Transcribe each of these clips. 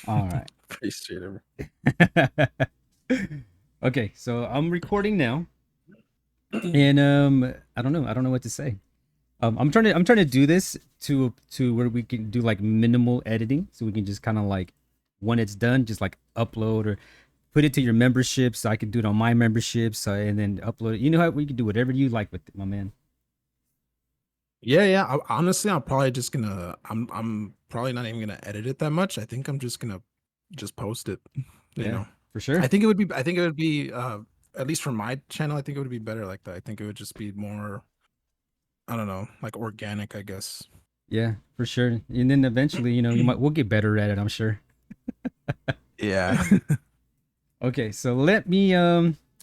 All right. Appreciate it. Okay, so I'm recording now, and I don't know what to say. I'm trying to do this to where we can do like minimal editing, so we can just kind of like when it's done, just like upload or put it to your membership, so I can do it on my memberships, and then upload it. You know how we can do whatever you like with it, my man. Yeah, yeah. Honestly, I'm probably just gonna. I'm probably not even gonna edit it that much. I think I'm just gonna just post it. You Yeah, know, for sure. I think it would be. I think it would be. At least for my channel, I think it would be better like that. I think it would just be more. I don't know, like organic, I guess. Yeah, for sure. And then eventually, we'll get better at it, I'm sure. Yeah. Okay, so let me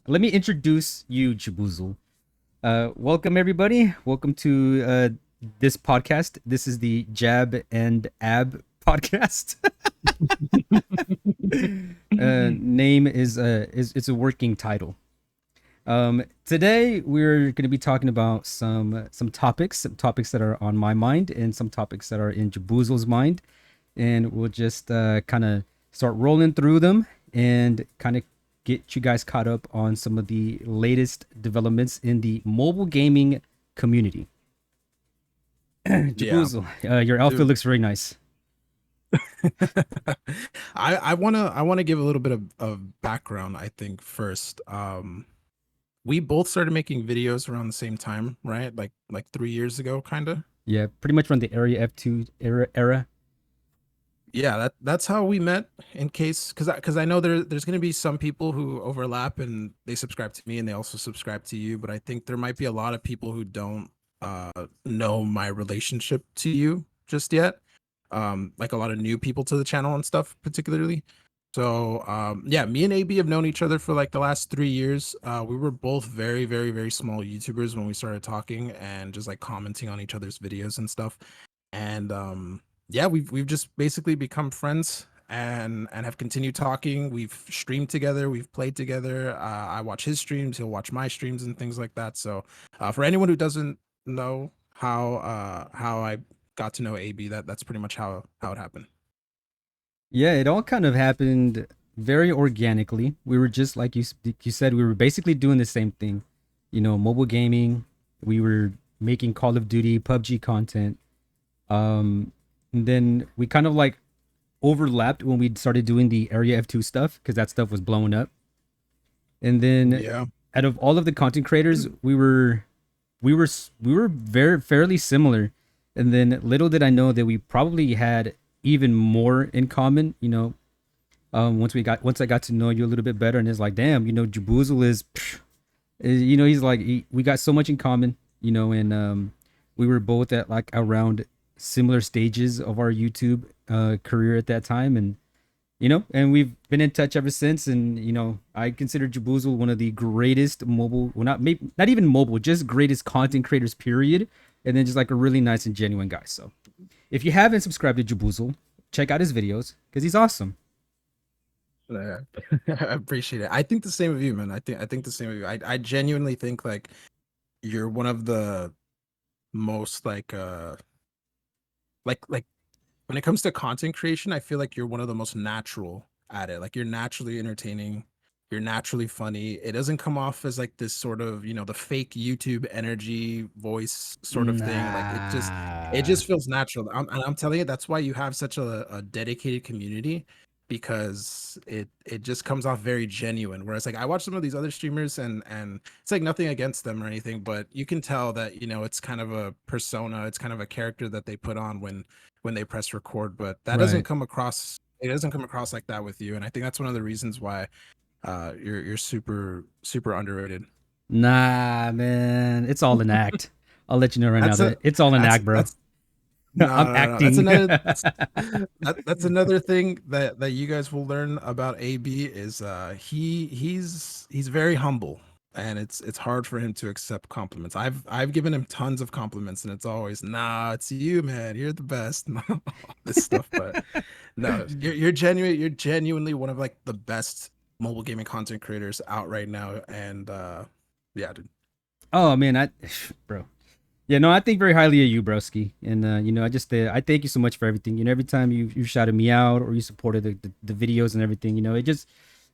introduce you, Jaboozle. Welcome everybody. Welcome to this podcast. This is the Jab and Ab podcast. Name is it's a working title. Today we're going to be talking about some topics that are on my mind, and some topics that are in Jaboozle's mind, and we'll just kind of start rolling through them and kind of get you guys caught up on some of the latest developments in the mobile gaming community. Yeah, Jaboozle, your outfit dude. looks very nice. I wanna give a little bit of background, I think, first. We both started making videos around the same time, right? Like 3 years ago, kind of. Yeah, pretty much from the Area F2 era. Yeah, that's how we met. In case, because I know there's gonna be some people who overlap and they subscribe to me and they also subscribe to you, but I think there might be a lot of people who don't know my relationship to you just yet. Like a lot of new people to the channel and stuff, particularly. So yeah, me and AB have known each other for like the last 3 years. We were both very, very, very small YouTubers when we started talking and just like commenting on each other's videos and stuff. And yeah, we've just basically become friends and have continued talking. We've streamed together, we've played together. I watch his streams, he'll watch my streams and things like that. So for anyone who doesn't know how I got to know AB, that's pretty much how it happened. Yeah, it all kind of happened very organically. We were just like you said, we were basically doing the same thing. Mobile gaming. We were making Call of Duty, PUBG content. Um, and then we kind of like overlapped when we started doing the Area F2 stuff, because that stuff was blowing up. And then Yeah. out of all of the content creators, we were very fairly similar. And then little did I know that we probably had even more in common. Once I got to know you a little bit better, and it's like, damn, Jaboozle he's like, we got so much in common. And we were both at like around similar stages of our YouTube career at that time, and we've been in touch ever since. And I consider Jaboozle one of the greatest mobile, well, not even mobile, just greatest content creators, period. And then just like a really nice and genuine guy. So if you haven't subscribed to Jaboozle, check out his videos because he's awesome. Yeah. I appreciate it. I think the same of you, man. I think the same of you. I genuinely think like you're one of the most like when it comes to content creation, I feel like you're one of the most natural at it. Like you're naturally entertaining, you're naturally funny. It doesn't come off as like this sort of, the fake YouTube energy voice sort of thing. Like it Nah. just feels natural. And I'm telling you, that's why you have such a dedicated community, because it just comes off very genuine. Whereas like I watch some of these other streamers and it's like nothing against them or anything, but you can tell that, it's kind of a persona, it's kind of a character that they put on when they press record, but that doesn't Right. come across, it doesn't come across like that with you. And I think that's one of the reasons why you're super super underrated. Nah, man. It's all an act. I'll let you know right now That's a that it's all an act, bro. that's no I'm no no no. That's acting. another that's another thing that you guys will learn about AB is he's very humble, and it's hard for him to accept compliments. I've given him tons of compliments and it's always, nah, it's you, man, you're the best. All this stuff. But no, you're genuinely one of like the best mobile gaming content creators out right now. And yeah, dude. Oh man, bro. Yeah, no, I think very highly of you, broski. And I just I thank you so much for everything. Every time you shouted me out or you supported the videos and everything,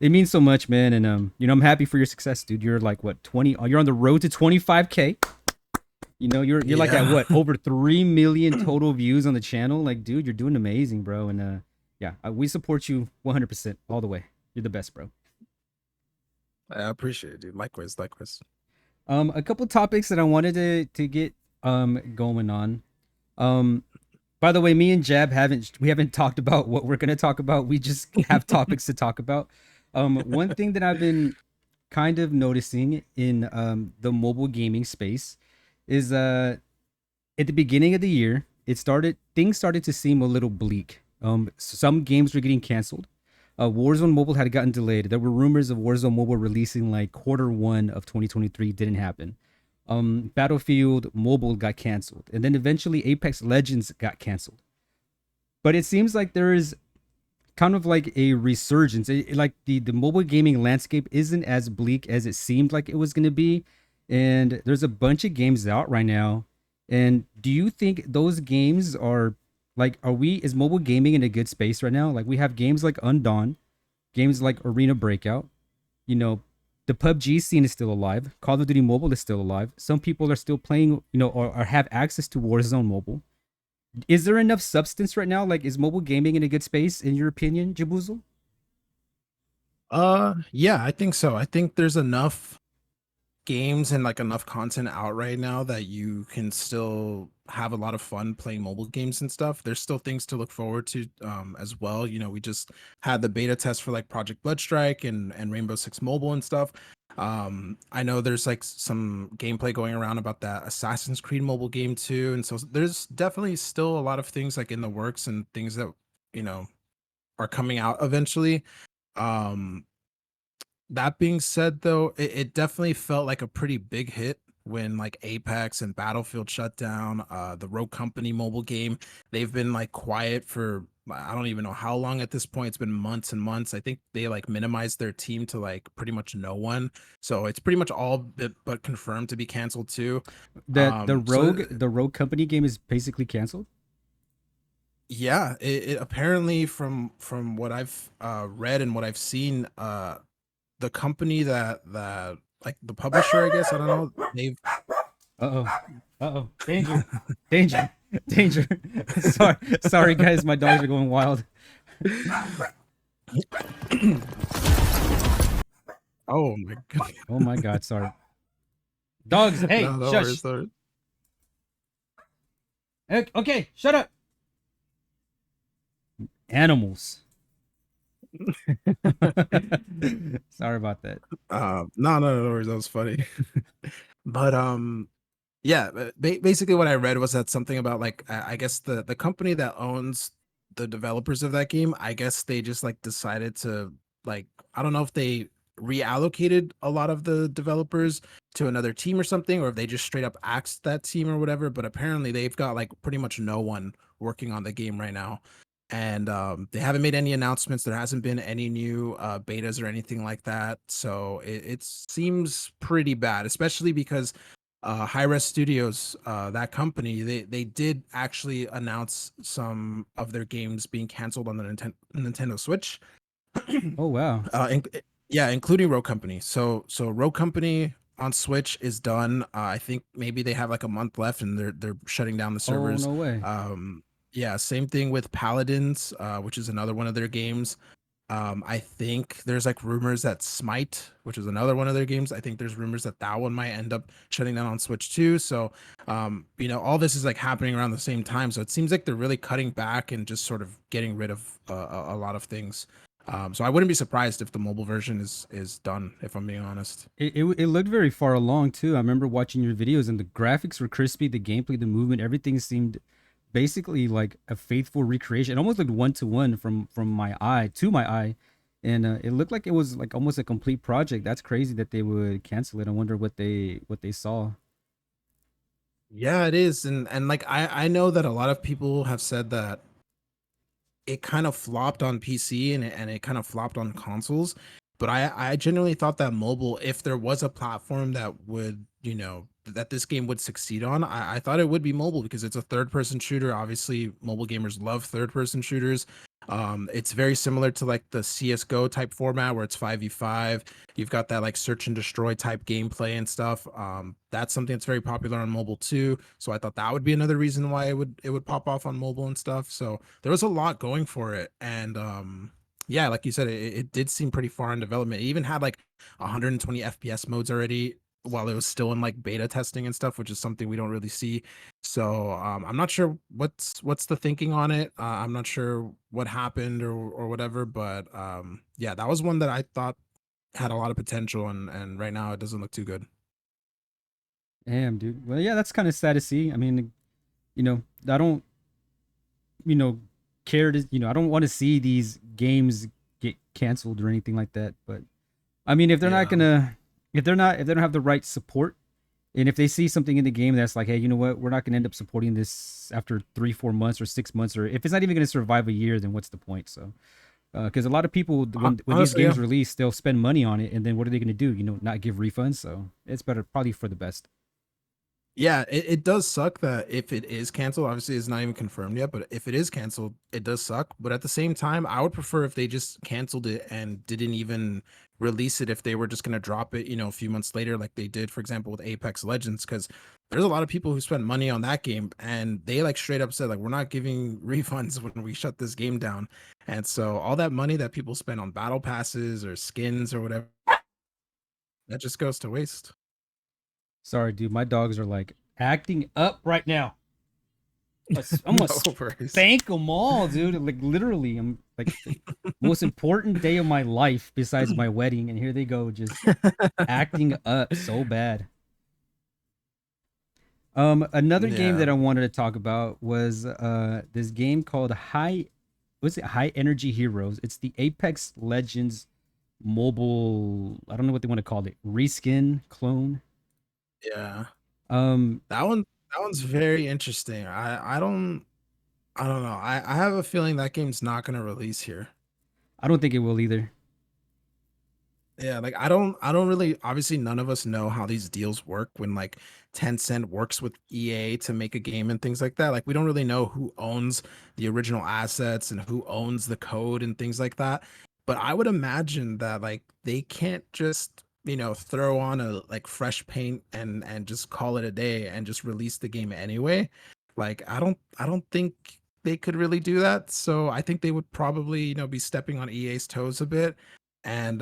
it means so much, man. And I'm happy for your success, dude. You're like what 20? You're on the road to 25K. You're like at Yeah. what over 3 million total views on the channel. Like, dude, you're doing amazing, bro. And yeah, we support you 100% all the way. You're the best, bro. I appreciate it, dude. Likewise, likewise. A couple topics that I wanted to get going on. Um, By the way, me and Jab haven't talked about what we're gonna talk about. We just have topics to talk about. One thing that I've been kind of noticing in the mobile gaming space is at the beginning of the year, things started to seem a little bleak. Some games were getting canceled. Warzone Mobile had gotten delayed. There were rumors of Warzone Mobile releasing like quarter 1 of 2023. Didn't happen. Battlefield Mobile got canceled, and then eventually Apex Legends got canceled. But it seems like there is kind of like a resurgence. Like the mobile gaming landscape isn't as bleak as it seemed like it was going to be, and there's a bunch of games out right now. And do you think those games are like are we is mobile gaming in a good space right now? Like we have games like Undawn, games like Arena Breakout. You know, the PUBG scene is still alive. Call of Duty Mobile is still alive. Some people are still playing, or have access to Warzone Mobile. Is there enough substance right now? Like, is mobile gaming in a good space, in your opinion, Jaboozle? Yeah, I think so. I think there's enough games and like enough content out right now that you can still have a lot of fun playing mobile games and stuff. There's still things to look forward to as well. We just had the beta test for like Project Bloodstrike and Rainbow Six Mobile and stuff. I know there's like some gameplay going around about that Assassin's Creed mobile game too. And so there's definitely still a lot of things like in the works and things that, you know, are coming out eventually. Um that being said, though, it definitely felt like a pretty big hit when like Apex and Battlefield shut down. The Rogue Company mobile game, they've been like quiet for I don't even know how long at this point. It's been months and months. I think they like minimized their team to like pretty much no one. So it's pretty much all but confirmed to be canceled too. That So the Rogue Company game is basically canceled. yeah, it apparently from what I've read and what I've seen, the company that like the publisher, I guess, I don't know, they've Uh oh. Uh oh. Danger. Danger. Danger. Sorry, guys. My dogs are going wild. oh my god. Oh my God. Sorry. Dogs. Hey, No, no shush. worries, no worries. Okay, shut up. Animals. Sorry about that. No, no, no worries, that was funny. But yeah, basically what I read was that something about like I guess the company that owns the developers of that game, I guess they just like decided to like I don't know if they reallocated a lot of the developers to another team or something, or if they just straight up axed that team or whatever. But apparently they've got like pretty much no one working on the game right now. And they haven't made any announcements. There hasn't been any new betas or anything like that. So it seems pretty bad, especially because Hi-Res Studios, that company, they did actually announce some of their games being canceled on the Nintendo Switch. Oh wow. Yeah, including Rogue Company. So Rogue Company on Switch is done. I think maybe they have like a month left, and they're shutting down the Oh servers. no way. Yeah, same thing with Paladins, which is another one of their games. I think there's like rumors that Smite, which is another one of their games, I think there's rumors that that one might end up shutting down on Switch too. So, all this is like happening around the same time. So it seems like they're really cutting back and just sort of getting rid of a lot of things. So I wouldn't be surprised if the mobile version is done, if I'm being honest. It looked very far along too. I remember watching your videos and the graphics were crispy, the gameplay, the movement, everything seemed basically like a faithful recreation. It almost looked 1 to 1 from my eye to my eye, and it looked like it was like almost a complete project. That's crazy that they would cancel it. I wonder what they saw. Yeah, it is, and like I know that a lot of people have said that it kind of flopped on PC and it kind of flopped on consoles. But I genuinely thought that mobile, if there was a platform that would that this game would succeed on. I thought it would be mobile because it's a third person shooter. Obviously, mobile gamers love third person shooters. It's very similar to like the CS:GO type format where it's 5v5. You've got that like search and destroy type gameplay and stuff. That's something that's very popular on mobile too. So I thought that would be another reason why it would pop off on mobile and stuff. So there was a lot going for it, and yeah, like you said, it did seem pretty far in development. It even had like 120 FPS modes already while it was still in like beta testing and stuff, which is something we don't really see. So I'm not sure what's the thinking on it. I'm not sure what happened or whatever, but yeah, that was one that I thought had a lot of potential, and right now it doesn't look too good. Damn, dude. Well, yeah, that's kind of sad to see. I mean, I don't, you know, care to, I don't want to see these games get canceled or anything like that. But I mean, if they're not Yeah. gonna, if they don't have the right support, and if they see something in the game that's like, hey, you know what, we're not gonna end up supporting this after 3, 4 months or 6 months, or if it's not even gonna survive a year, then what's the point? So, because a lot of people, when these Honestly, yeah. games release, they'll spend money on it, and then what are they gonna do? Not give refunds. So it's better, probably for the best. Yeah, it does suck that if it is canceled, obviously it's not even confirmed yet, but if it is canceled, it does suck. But at the same time, I would prefer if they just canceled it and didn't even release it if they were just going to drop it, a few months later, like they did, for example, with Apex Legends, because there's a lot of people who spent money on that game and they like straight up said, like, we're not giving refunds when we shut this game down. And so all that money that people spend on battle passes or skins or whatever, that just goes to waste. Sorry, dude, my dogs are like acting up right now. I'm gonna No worries. spank them all, dude. Like literally, I'm like the most important day of my life besides my wedding, and here they go, just acting up so bad. Another game Yeah. that I wanted to talk about was this game called High Energy Heroes. It's the Apex Legends mobile. I don't know what they want to call it. Reskin clone. Yeah. Um, That one's very interesting. I don't know. I have a feeling that game's not gonna release here. I don't think it will either. Yeah, like I don't really, obviously none of us know how these deals work when like Tencent works with EA to make a game and things like that. Like we don't really know who owns the original assets and who owns the code and things like that. But I would imagine that like they can't just, throw on a like fresh paint and just call it a day and just release the game anyway. Like I don't think they could really do that. So I think they would probably, be stepping on EA's toes a bit. And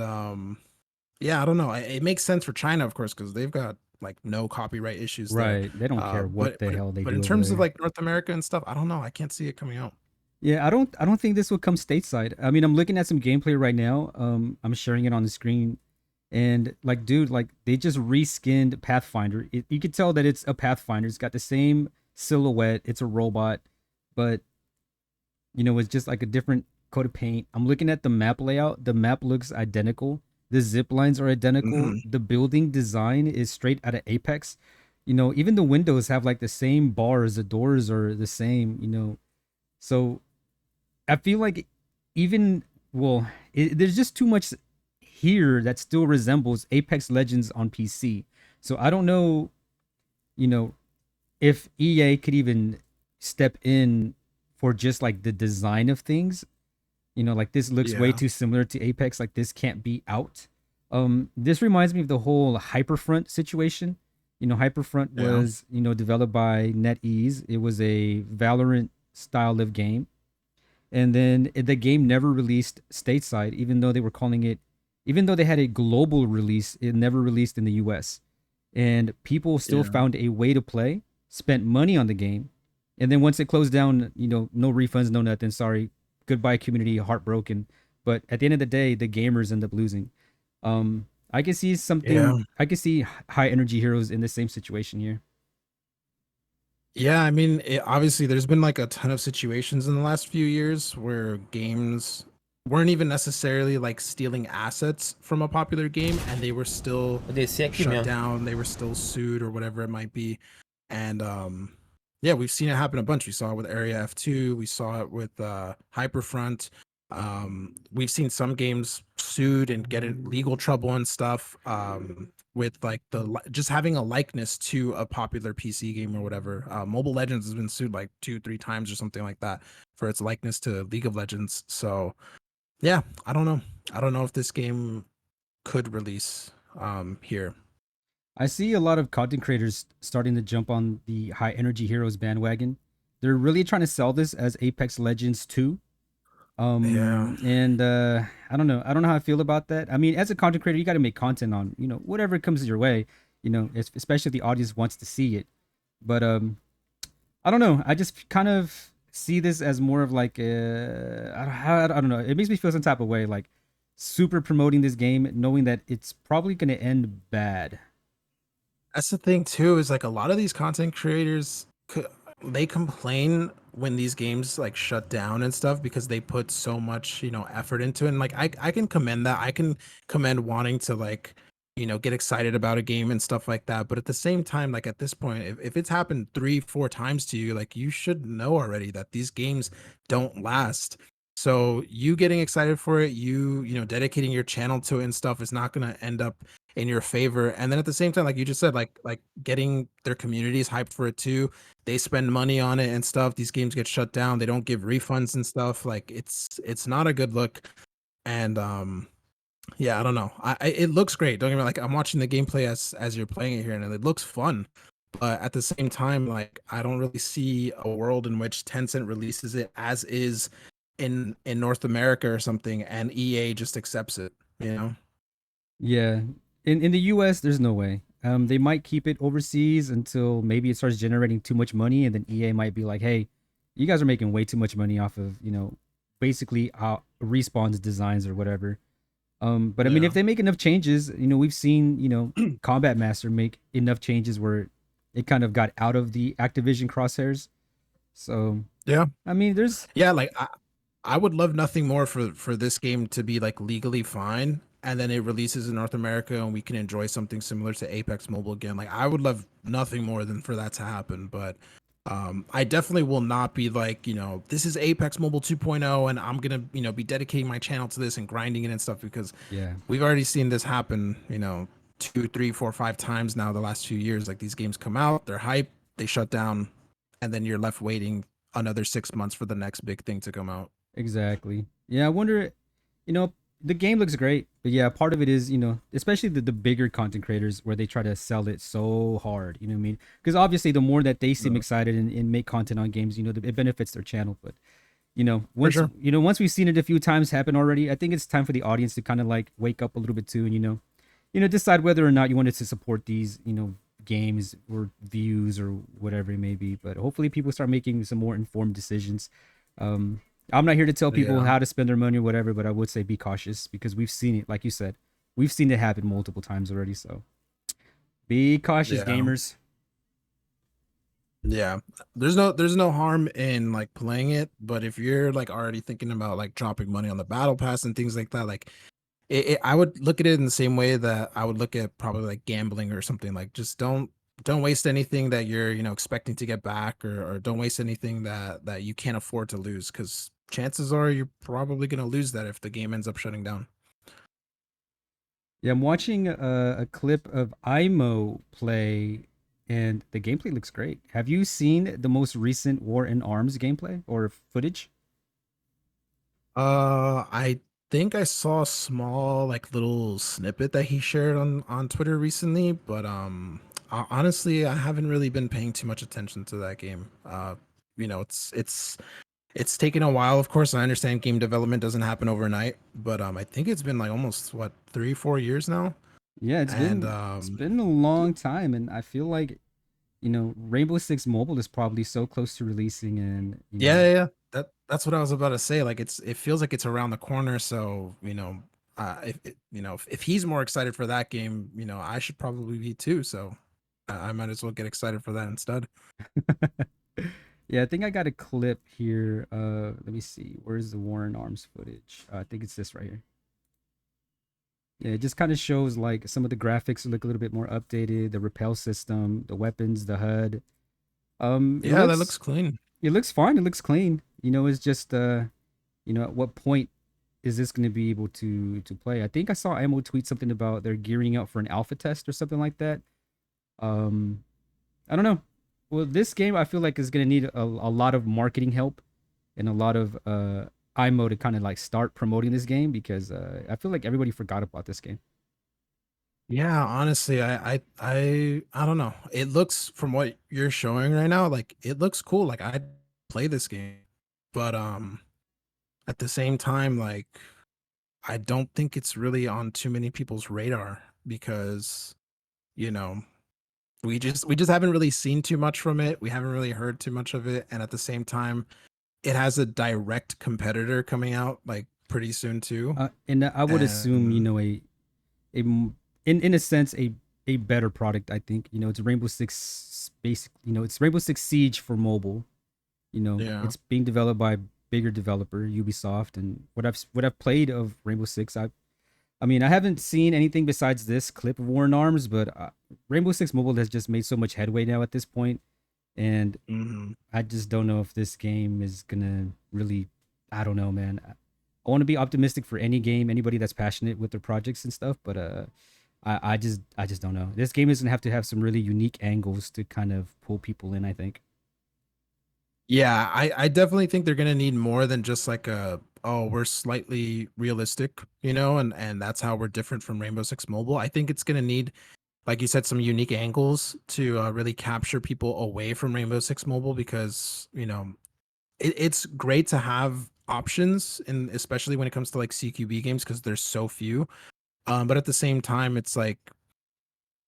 yeah, I don't know. It makes sense for China, of course, because they've got like no copyright issues there. Right. They don't care what But the but hell they but in do over terms of there. like North America and stuff, I don't know. I can't see it coming out. Yeah, I don't think this will come stateside. I mean, I'm looking at some gameplay right now. I'm sharing it on the screen, and like, dude, like they just reskinned Pathfinder. You could tell that it's a Pathfinder. It's got the same silhouette. It's a robot, but it's just like a different coat of paint. I'm looking at the map layout. The map looks identical. The zip lines are identical. Hmm. The building design is straight out of Apex. Even the windows have like the same bars. The doors are the same. So I feel like even there's just too much here that still resembles Apex Legends on PC. So I don't know, you know, if EA could even step in for just like the design of things. Like this looks way Yeah. too similar to Apex. Like this can't be out. This reminds me of the whole Hyperfront situation. Hyperfront Yeah. was developed by NetEase. It was a Valorant style of game, and then the game never released stateside, even though they were calling it, even though they had a global release, it never released in the US. And people still Yeah. found a way to play, spent money on the game, and then once it closed down, no refunds, no nothing. Sorry, goodbye community, heartbroken. But at the end of the day, the gamers end up losing. I can see Yeah. something. I can see High Energy Heroes in the same situation here. Yeah, I mean, obviously, there's been like a ton of situations in the last few years where games weren't even necessarily like stealing assets from a popular game, and they were still Eu desci aqui shut mesmo. down, they were still sued or whatever it might be. And yeah, we've seen it happen a bunch. We saw it with Area F2, we saw it with Hyperfront. We've seen some games sued and get in legal trouble and stuff. With like just having a likeness to a popular PC game or whatever. Mobile Legends has been sued like 2, 3 times or something like that for its likeness to League of Legends. So yeah, I don't know. I don't know if this game could release here. I see a lot of content creators starting to jump on the high energy heroes bandwagon. They're really trying to sell this as Apex Legends 2. Yeah. And I don't know. I don't know how I feel about that. I mean, as a content creator, you got to make content on, whatever comes your way, especially if the audience wants to see it. But I don't know. I just kind of see this as more of like I don't know. It makes me feel some type of way, like super promoting this game, knowing that it's probably going to end bad. That's the thing too, is like a lot of these content creators they complain when these games like shut down and stuff because they put so much, effort into it. And like I can commend that. I can commend wanting to like, get excited about a game and stuff like that. But at the same time, like at this point, if it's happened 3, 4 times to you, like you should know already that these games don't last. So you getting excited for it, dedicating your channel to it and stuff is not gonna end up in your favor. And then at the same time, like you just said, like getting their communities hyped for it too. They spend money on it and stuff. These games get shut down. They don't give refunds and stuff. Like it's not a good look. And yeah, I don't know. It looks great. Don't get me wrong, like I'm watching the gameplay as you're playing it here, and it looks fun. But at the same time, like I don't really see a world in which Tencent releases it as is in North America or something, and EA just accepts it. You know? Yeah. In the US, there's no way. They might keep it overseas until maybe it starts generating too much money, and then EA might be like, "Hey, you guys are making way too much money off of basically Respawn's designs or whatever." But I mean, Yeah. if they make enough changes, we've seen Combat Master make enough changes where it kind of got out of the Activision crosshairs. So Yeah. I mean, there's Yeah, like I would love nothing more for this game to be like legally fine and then it releases in North America and we can enjoy something similar to Apex Mobile again. Like I would love nothing more than for that to happen, but I definitely will not be like, this is Apex Mobile 2.0 and I'm going to, be dedicating my channel to this and grinding it and stuff because yeah, we've already seen this happen, 2, 3, 4, 5 times now the last few years. Like these games come out, they're hype, they shut down, and then you're left waiting another 6 months for the next big thing to come out. exactly. Yeah, I wonder, you know, the game looks great, but yeah, part of it is, especially the bigger content creators where they try to sell it so hard, you know what I mean? Because obviously, the more that they seem Yeah. excited and make content on games, it benefits their channel. But For once sure. once we've seen it a few times happen already, I think it's time for the audience to kind of like wake up a little bit too, and decide whether or not you wanted to support these, games or views or whatever it may be. But hopefully, people start making some more informed decisions. Um, I'm not here to tell people Yeah. how to spend their money or whatever, but I would say be cautious because we've seen it, like you said, we've seen it happen multiple times already. So be cautious, Yeah. gamers. Yeah. There's no harm in like playing it, but if you're like already thinking about like dropping money on the battle pass and things like that, like I would look at it in the same way that I would look at probably like gambling or something. Like just don't waste anything that you're, expecting to get back or don't waste anything that you can't afford to lose because chances are you're probably gonna lose that if the game ends up shutting down. Yeah, I'm watching a clip of IMO play, and the gameplay looks great. Have you seen the most recent War in Arms gameplay or footage? I think I saw a small like little snippet that he shared on Twitter recently, but honestly, I haven't really been paying too much attention to that game. It's taken a while. Of course, I understand game development doesn't happen overnight, but I think it's been like almost what 3, 4 years now, Yeah, it's and been a long time, and I feel like Rainbow Six Mobile is probably so close to releasing, and yeah. That's what I was about to say. Like it feels like it's around the corner. So if he's more excited for that game, I should probably be too. So I might as well get excited for that instead. yeah, I think I got a clip here. Let me see. Where's the War in Arms footage? I think it's this right here. Yeah, it just kind of shows like some of the graphics look a little bit more updated, the repel system, the weapons, the HUD. It Yeah, that looks looks clean. it looks fine. It looks clean. It's just at what point? is this going to be able to play? I think I saw Ammo tweet something about they're gearing up for an alpha test or something like that. Um, I don't know. Well, this game I feel like is going to need a lot of marketing help and a lot of IMO to kind of like start promoting this game because I feel like everybody forgot about this game. Yeah, honestly, I don't know. It looks from what you're showing right now, like it looks cool. Like I'd play this game, but at the same time, like I don't think it's really on too many people's radar because you know we just haven't really seen too much from it. We haven't really heard too much of it, and at the same time, it has a direct competitor coming out like pretty soon too. And I would assume And a in a sense a better product. I think it's Rainbow Six basic. It's Rainbow Six Siege for mobile. yeah, It's being developed by a bigger developer, Ubisoft, and what I've played of Rainbow Six, I mean, I haven't seen anything besides this clip of War in Arms, but Rainbow Six Mobile has just made so much headway now at this point, and mhm. I just don't know if this game is gonna really. I don't know, man. I want to be optimistic for any game, anybody that's passionate with their projects and stuff, but I just don't know. This game is gonna have to have some really unique angles to kind of pull people in. I think. Yeah, I definitely think they're gonna need more than just like a, oh, we're slightly realistic, and that's how we're different from Rainbow Six Mobile. I think it's gonna need, like you said, some unique angles to really capture people away from Rainbow Six Mobile because it's great to have options, and especially when it comes to like CQB games because there's so few. But at the same time, it's like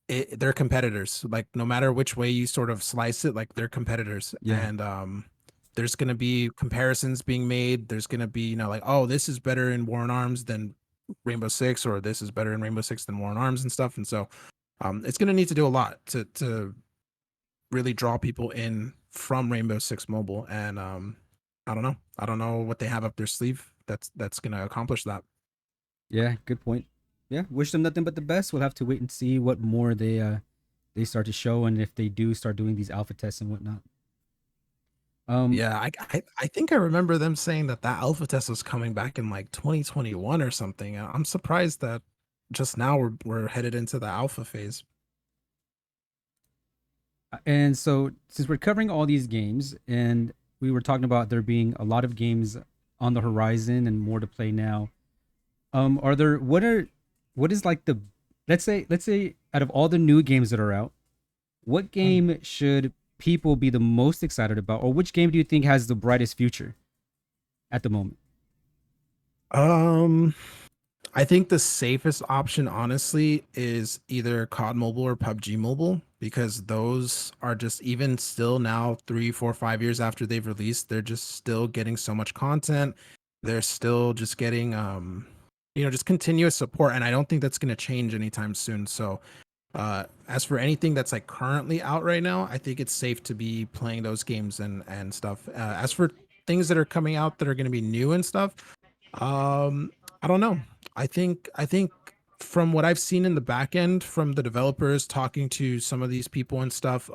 they're competitors. Like no matter which way you sort of slice it, like they're competitors, Yeah. and there's gonna be comparisons being made. There's gonna be like, oh, this is better in War in Arms than Rainbow Six, or this is better in Rainbow Six than War in Arms and stuff. And so it's gonna need to do a lot to really draw people in from Rainbow Six Mobile. And I don't know. I don't know what they have up their sleeve that's gonna accomplish that. Yeah. Good point. Yeah. Wish them nothing but the best. We'll have to wait and see what more they start to show and if they do start doing these alpha tests and whatnot. Um. Yeah, I think I remember them saying that that alpha test was coming back in like 2021 or something. I'm surprised that just now we're headed into the alpha phase. And so since we're covering all these games and we were talking about there being a lot of games on the horizon and more to play now, are there what is like the let's say out of all the new games that are out, what Mm. game should people be the most excited about, or which game do you think has the brightest future at the moment? Um, I think the safest option, honestly, is either COD Mobile or PUBG Mobile because those are just even still now 3, 4, 5 years after they've released, they're just still getting so much content. They're still just getting just continuous support, and I don't think that's going to change anytime soon. So as for anything that's like currently out right now, I think it's safe to be playing those games and stuff. As for things that are coming out that are going to be new and stuff, um, I don't know. I think from what I've seen in the back end from the developers talking to some of these people and stuff,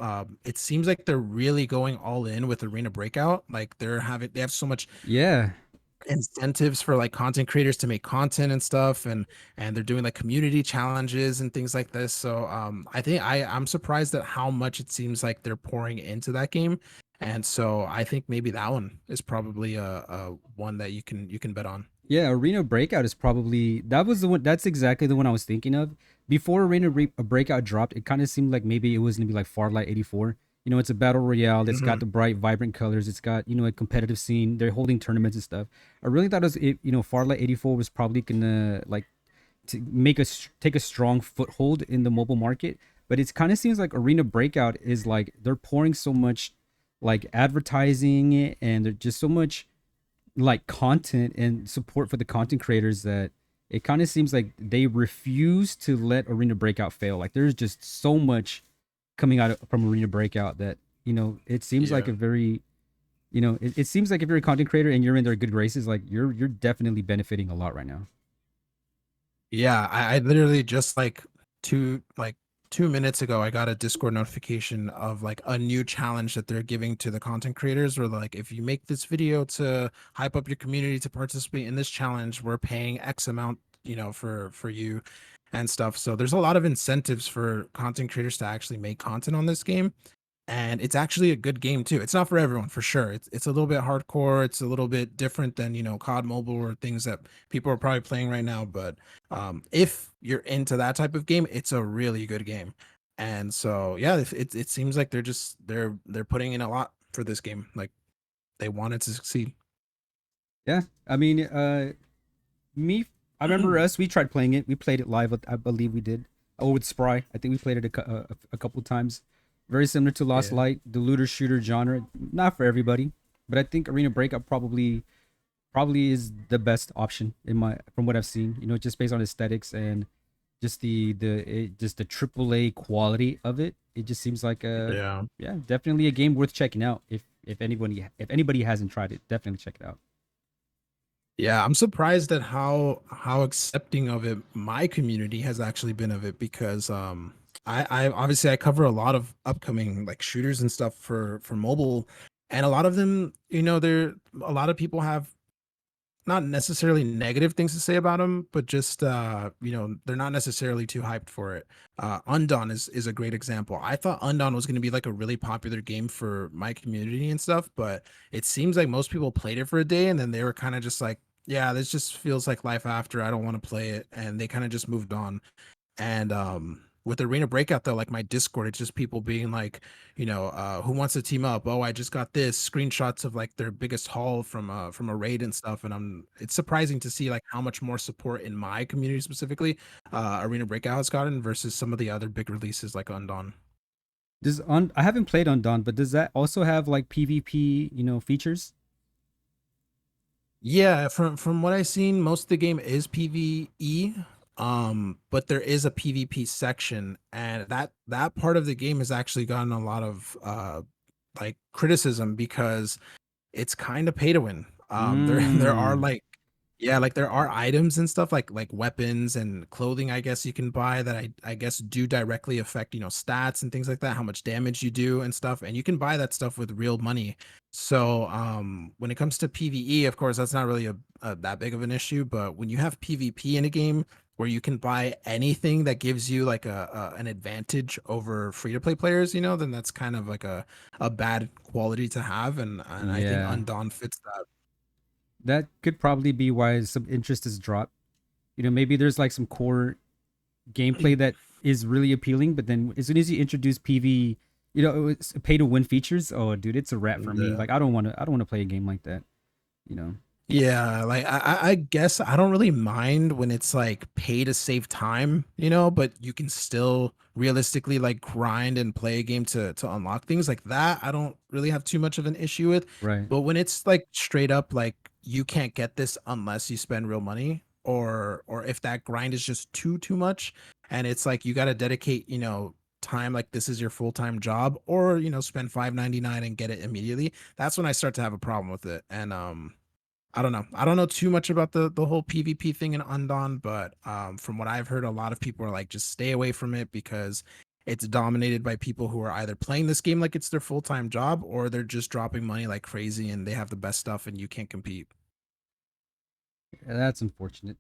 it seems like they're really going all in with Arena Breakout. Like they have so much Yeah. incentives for like content creators to make content and stuff, and they're doing like community challenges and things like this. So I think I'm surprised at how much it seems like they're pouring into that game. And so I think maybe that one is probably a one that you can bet on. Yeah, Arena Breakout is probably that was the one. That's exactly the one I was thinking of. Before Breakout dropped, it kind of seemed like maybe it was gonna be like Farlight '84. It's a battle royale that's got Mhm. the bright, vibrant colors. It's got a competitive scene. They're holding tournaments and stuff. I really thought Farlight '84 was probably gonna like to make us take a strong foothold in the mobile market. But it kind of seems like Arena Breakout is like they're pouring so much like advertising and they're just so much like content and support for the content creators that it kind of seems like they refuse to let Arena Breakout fail. Like there's just so much coming from Arena Breakout that it seems like Yeah. a very it seems like if you're a content creator and you're in their good graces, like you're definitely benefiting a lot right now. Yeah, I literally just like 2 minutes ago, I got a Discord notification of like a new challenge that they're giving to the content creators. Where like, if you make this video to hype up your community to participate in this challenge, we're paying X amount, for you and stuff. So there's a lot of incentives for content creators to actually make content on this game, and it's actually a good game too. It's not for everyone, for sure. It's a little bit hardcore. It's a little bit different than COD Mobile or things that people are probably playing right now. But if you're into that type of game, it's a really good game. And so yeah, it seems like they're putting in a lot for this game. Like they want it to succeed. Yeah, I mean, me, I remember us. We tried playing it. We played it live. I believe we did. Oh, with Spry. I think we played it a couple times. Very similar to Lost Yeah. Light, the looter shooter genre. Not for everybody, but I think Arena Breakout probably is the best option in my from what I've seen. Just based on aesthetics and just just the AAA quality of it. It just seems like a Yeah. yeah, definitely a game worth checking out. If anybody hasn't tried it, definitely check it out. Yeah, I'm surprised at how accepting of it my community has actually been of it, because I obviously I cover a lot of upcoming like shooters and stuff for mobile, and a lot of them, they're a lot of people have not necessarily negative things to say about them, but just they're not necessarily too hyped for it. Undone is a great example. I thought Undone was going to be like a really popular game for my community and stuff, but it seems like most people played it for a day and then they were kind of just like, yeah, this just feels like life after. I don't want to play it, and they kind of just moved on. And with Arena Breakout though, like my Discord, it's just people being like, who wants to team up? Oh, I just got this screenshots of like their biggest haul from a raid and stuff. And it's surprising to see like how much more support in my community specifically Arena Breakout has gotten versus some of the other big releases like Undawn. I haven't played on Dawn, but does that also have like PvP, features? Yeah, from what I've seen, most of the game is PvE. But there is a PvP section, and that part of the game has actually gotten a lot of like criticism because it's kind of pay to win. There are Mm, like, yeah, like there are items and stuff like weapons and clothing, I guess you can buy that I guess do directly affect, stats and things like that, how much damage you do and stuff. And you can buy that stuff with real money. So when it comes to PvE, of course, that's not really a that big of an issue. But when you have PvP in a game where you can buy anything that gives you like an advantage over free to play players, then that's kind of like a bad quality to have. And I think yeah, Undawn fits that. that could probably be why some interest has dropped. Maybe there's like some core gameplay that is really appealing, but then as soon as you introduce PV, it's pay to win features. Oh, dude, it's a wrap for me. Yeah. Like I don't want to play a game like that. You know. Yeah, like I guess I don't really mind when it's like pay to save time, but you can still realistically like grind and play a game to unlock things like that. I don't really have too much of an issue with. Right. But when it's like straight up like you can't get this unless you spend real money, or if that grind is just too much, and it's like you got to dedicate, time like this is your full-time job, or spend 5.99 and get it immediately. That's when I start to have a problem with it. And I don't know. I don't know too much about the whole PvP thing in Undawn, but from what I've heard, a lot of people are like, just stay away from it because it's dominated by people who are either playing this game like it's their full time job, or they're just dropping money like crazy and they have the best stuff and you can't compete. Yeah, that's unfortunate.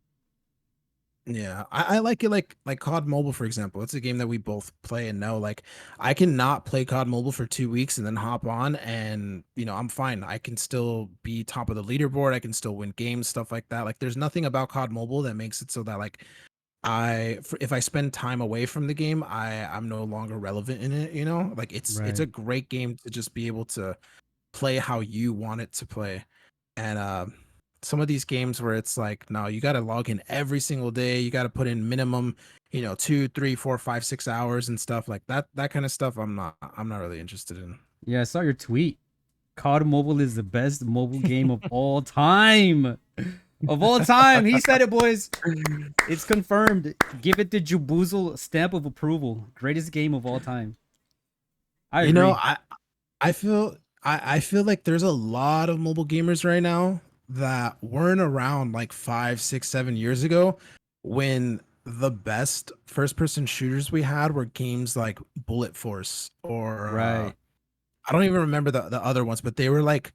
Yeah, I like it like COD Mobile, for example. It's a game that we both play and know. Like I cannot play COD Mobile for 2 weeks and then hop on and I'm fine. I can still be top of the leaderboard. I can still win games, stuff like that. Like there's nothing about COD Mobile that makes it so that like if I spend time away from the game, I'm no longer relevant in it. Like it's Right. a great game to just be able to play how you want it to play. And some of these games where it's like, no, you got to log in every single day. You got to put in minimum, 2, 3, 4, 5, 6 hours and stuff like that. That kind of stuff. I'm not really interested in. Yeah, I saw your tweet. COD Mobile is the best mobile game of all time. Of all time. He said it, boys. It's confirmed. Give it the Jaboozle stamp of approval. Greatest game of all time. I You know, agree. I I feel like there's a lot of mobile gamers right now that weren't around like 5, 6, 7 years ago when the best first person shooters we had were games like Bullet Force or Right. I don't even remember the other ones, but they were like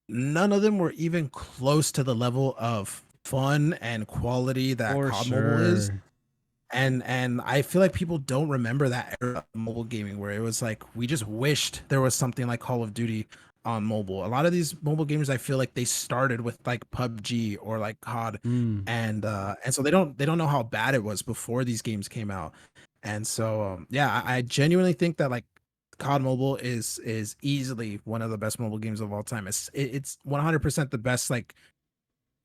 none of them were even close to the level of fun and quality that For COD Mobile is. sure. And I feel like people don't remember that era of mobile gaming where it was like we just wished there was something like Call of Duty on mobile. A lot of these mobile gamers I feel like they started with like PUBG or like COD, Mm. and so they don't know how bad it was before these games came out. And so yeah, I genuinely think that like COD Mobile is easily one of the best mobile games of all time. It's 100% the best like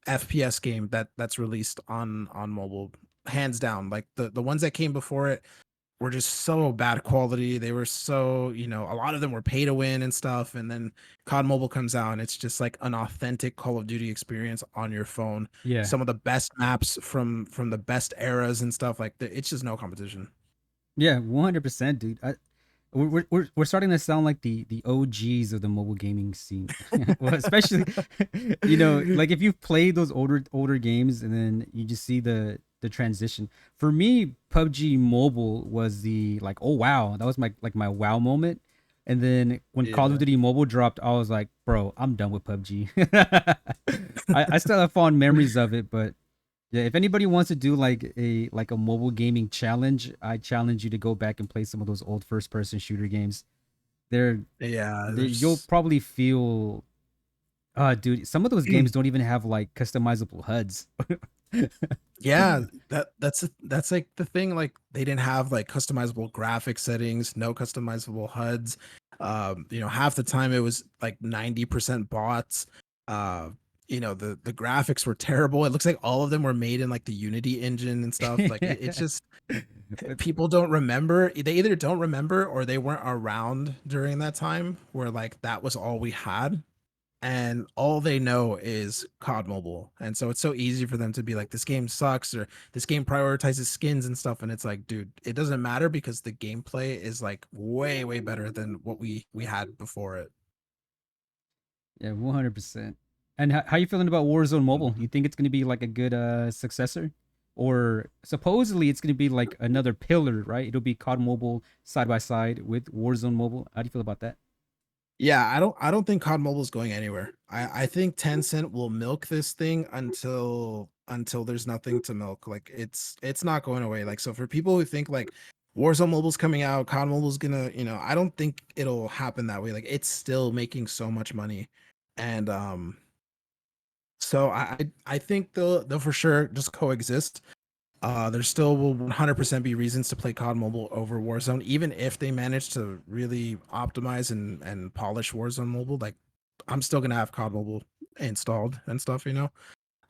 FPS game that's released on mobile, hands down. Like the ones that came before it were just so bad quality. They were so, a lot of them were pay to win and stuff. And then COD Mobile comes out and it's just like an authentic Call of Duty experience on your phone. Yeah. Some of the best maps from the best eras and stuff like that. It's just no competition. Yeah, 100%, dude. We're starting to sound like the OGs of the mobile gaming scene. Well, especially like if you've played those older games and then you just see the transition. For me, PUBG Mobile was the like, oh wow, that was my wow moment. And then when Call of Yeah. Duty Mobile dropped, I was like, bro, I'm done with PUBG. I still have fond memories of it, but yeah, if anybody wants to do like a mobile gaming challenge, I challenge you to go back and play some of those old first person shooter games. They're Yeah, you'll there's probably feel dude, some of those games don't even have like customizable HUDs. yeah, that's like the thing. Like they didn't have like customizable graphic settings, no customizable HUDs. Half the time it was like 90% bots. Uh, the graphics were terrible. It looks like all of them were made in like the Unity engine and stuff. Like it's just But people don't remember. They either don't remember or they weren't around during that time where like that was all we had and all they know is COD Mobile. And so it's so easy for them to be like, this game sucks or this game prioritizes skins and stuff. And it's like, dude, it doesn't matter because the gameplay is like way, way better than what we had before it. yeah, 100%. And how you feeling about Warzone Mobile? You Mhm. think it's going to be like a good successor? Or supposedly it's going to be like another pillar, right? It'll be COD Mobile side by side with Warzone Mobile. How do you feel about that? Yeah, I don't think COD Mobile is going anywhere. I think Tencent will milk this thing until there's nothing to milk. Like it's not going away. Like so for people who think like Warzone Mobile's coming out, COD Mobile's gonna, I don't think it'll happen that way. Like it's still making so much money. And so I think they'll for sure just coexist. There still will 100% be reasons to play COD Mobile over Warzone, even if they manage to really optimize and polish Warzone Mobile. Like, I'm still gonna have COD Mobile installed and stuff.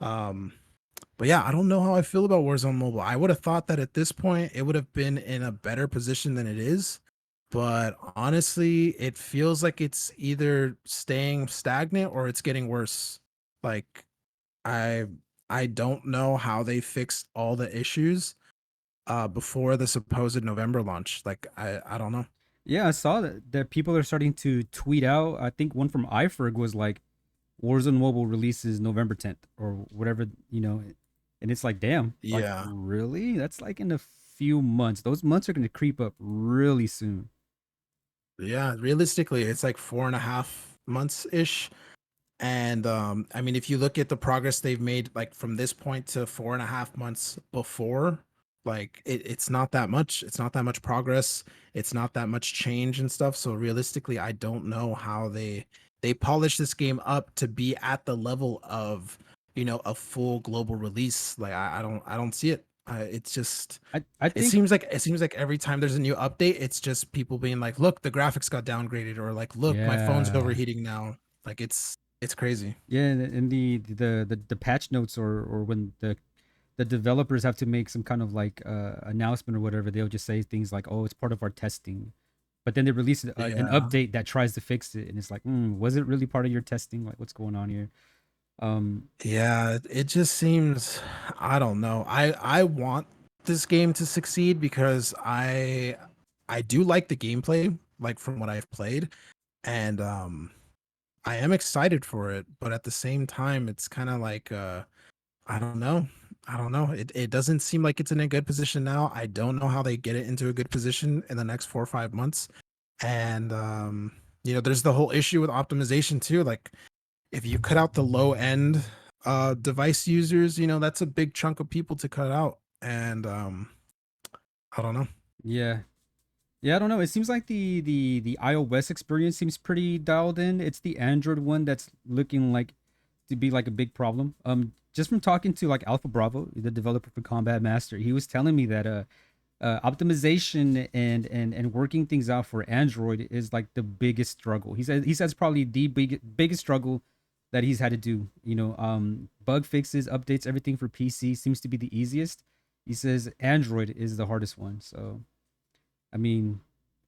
Um, but yeah, I don't know how I feel about Warzone Mobile. I would have thought that at this point it would have been in a better position than it is. But honestly, it feels like it's either staying stagnant or it's getting worse. Like I I don't know how they fixed all the issues before the supposed November launch. Like I don't know. Yeah, I saw that people are starting to tweet out. I think one from iFerg was like Warzone Mobile releases November 10th or whatever, and it's like, damn, like Yeah. really? That's like in a few months. Those months are going to creep up really soon. Yeah, realistically, it's like 4.5 months ish. And I mean, if you look at the progress they've made, like from this point to 4.5 months before, like it's not that much. It's not that much progress. It's not that much change and stuff. So realistically, I don't know how they polish this game up to be at the level of a full global release. Like I don't see it. It's just I it think seems like it seems like every time there's a new update, it's just people being like, "Look, the graphics got downgraded," or like, "Look, my phone's yeah. overheating now." Like it's crazy. Yeah, and the patch notes or when the developers have to make some kind of like announcement or whatever, they'll just say things like, "Oh, it's part of our testing." But then they release an Yeah. update that tries to fix it, and it's like, was it really part of your testing? Like, what's going on here? Um, Yeah, it just seems I don't know. I want this game to succeed because I do like the gameplay, like from what I've played, and I am excited for it, but at the same time it's kind of like I don't know. I don't know. It doesn't seem like it's in a good position now. I don't know how they get it into a good position in the next 4 or 5 months. And there's the whole issue with optimization too. Like if you cut out the low end device users, that's a big chunk of people to cut out. And I don't know. Yeah. Yeah, I don't know. It seems like the iOS experience seems pretty dialed in. It's the Android one that's looking like to be like a big problem. Just from talking to like Alpha Bravo, the developer for Combat Master, he was telling me that optimization and working things out for Android is like the biggest struggle. He says probably the biggest struggle that he's had to do. Bug fixes, updates, everything for PC seems to be the easiest. He says Android is the hardest one. So I mean,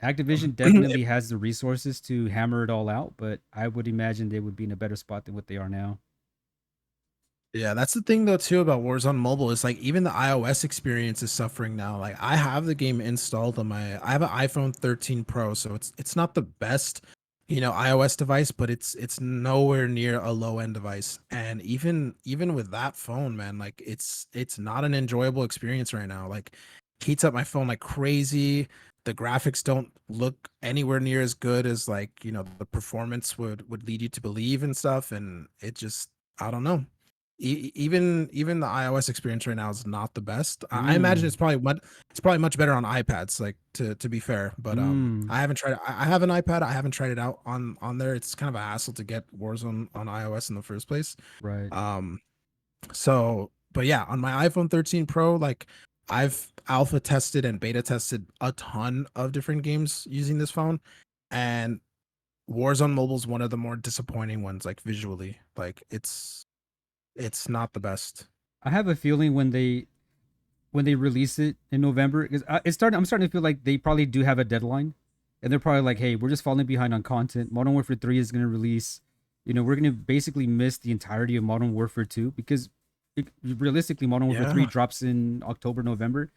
Activision definitely has the resources to hammer it all out, but I would imagine they would be in a better spot than what they are now. Yeah, that's the thing though too about Warzone Mobile is like even the iOS experience is suffering now. Like I have the game installed on I have an iPhone 13 Pro, so it's not the best, iOS device, but it's nowhere near a low end device. And even with that phone, man, like it's not an enjoyable experience right now. Like heats up my phone like crazy. The graphics don't look anywhere near as good as like, the performance would lead you to believe and stuff. And it just I don't know. Even the iOS experience right now is not the best. I imagine Mm, it's probably much better on iPads. Like to be fair, but mm, I haven't tried. I have an iPad. I haven't tried it out on there. It's kind of a hassle to get Warzone on iOS in the first place. right. Um, but yeah, on my iPhone 13 Pro, like I've alpha tested and beta tested a ton of different games using this phone, and Warzone Mobile is one of the more disappointing ones. Like visually, like it's not the best. I have a feeling when they release it in November, because I'm starting to feel like they probably do have a deadline, and they're probably like, "Hey, we're just falling behind on content. Modern Warfare 3 is going to release. We're going to basically miss the entirety of Modern Warfare 2 because realistically, Modern Warfare 3 Yeah. drops in October, November,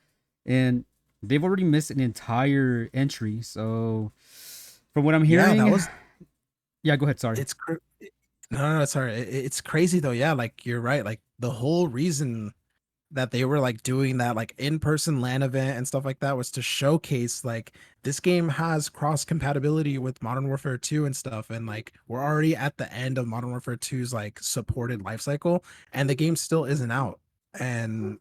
and they've already missed an entire entry. So, from what I'm Yeah, that hearing, was yeah, go ahead. Sorry. it's no, sorry. It's crazy though. Yeah, like you're right. Like the whole reason that they were like doing that like in-person LAN event and stuff like that was to showcase like this game has cross compatibility with Modern Warfare 2 and stuff, and like we're already at the end of Modern Warfare 2's like supported life cycle and the game still isn't out. And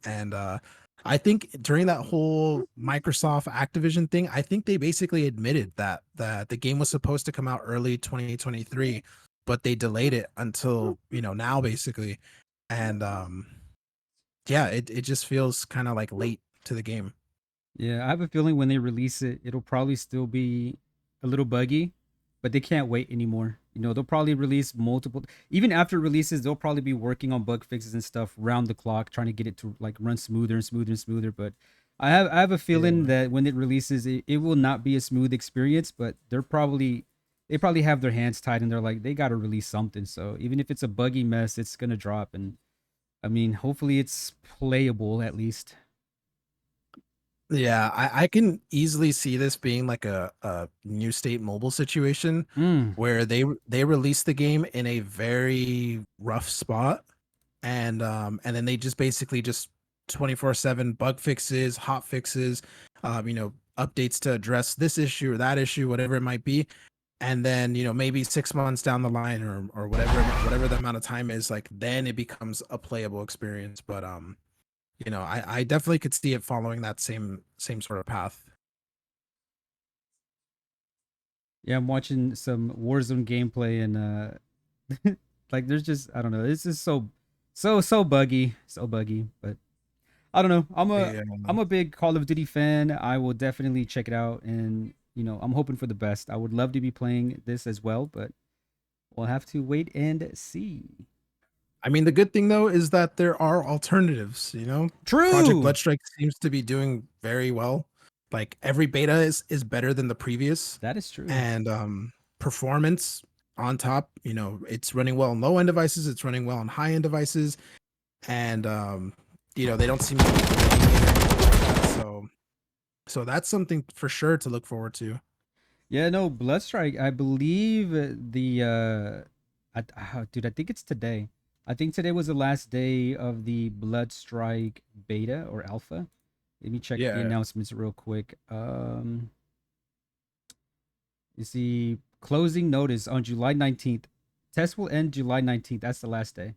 I think during that whole Microsoft Activision thing, I think they basically admitted that the game was supposed to come out early 2023, but they delayed it until, now basically. And yeah, it just feels kind of like late to the game. Yeah, I have a feeling when they release it, it'll probably still be a little buggy, but they can't wait anymore. They'll probably release multiple. Even after releases, they'll probably be working on bug fixes and stuff round the clock, trying to get it to like run smoother and smoother and smoother. But I have a feeling Yeah. that when it releases, it will not be a smooth experience. But they probably have their hands tied and they're like they got to release something. So even if it's a buggy mess, it's gonna drop. And I mean, hopefully it's playable at least. Yeah, I can easily see this being like a new state mobile situation Mm, where they release the game in a very rough spot, and then they just basically just 24/7 bug fixes, hot fixes, updates to address this issue or that issue, whatever it might be. And then, maybe 6 months down the line or whatever the amount of time is, like then it becomes a playable experience. But I definitely could see it following that same sort of path. yeah, I'm watching some Warzone gameplay and like there's just I don't know. It's just so buggy, so buggy. But I don't know. Yeah. I'm a big Call of Duty fan. I will definitely check it out, and I'm hoping for the best. I would love to be playing this as well, but we'll have to wait and see. I mean, the good thing though is that there are alternatives. Project True. Bloodstrike seems to be doing very well. Like every beta is better than the previous, That is true. and performance on top, it's running well on low end devices, it's running well on high end devices, and they don't seem to be delaying it or anything like that. So that's something for sure to look forward to. Yeah, no, Bloodstrike. I believe dude, I think it's today. I think today was the last day of the Bloodstrike beta or alpha. Let me check the Yeah. announcements real quick. You see, closing notice on July 19th. Test will end July 19th. That's the last day.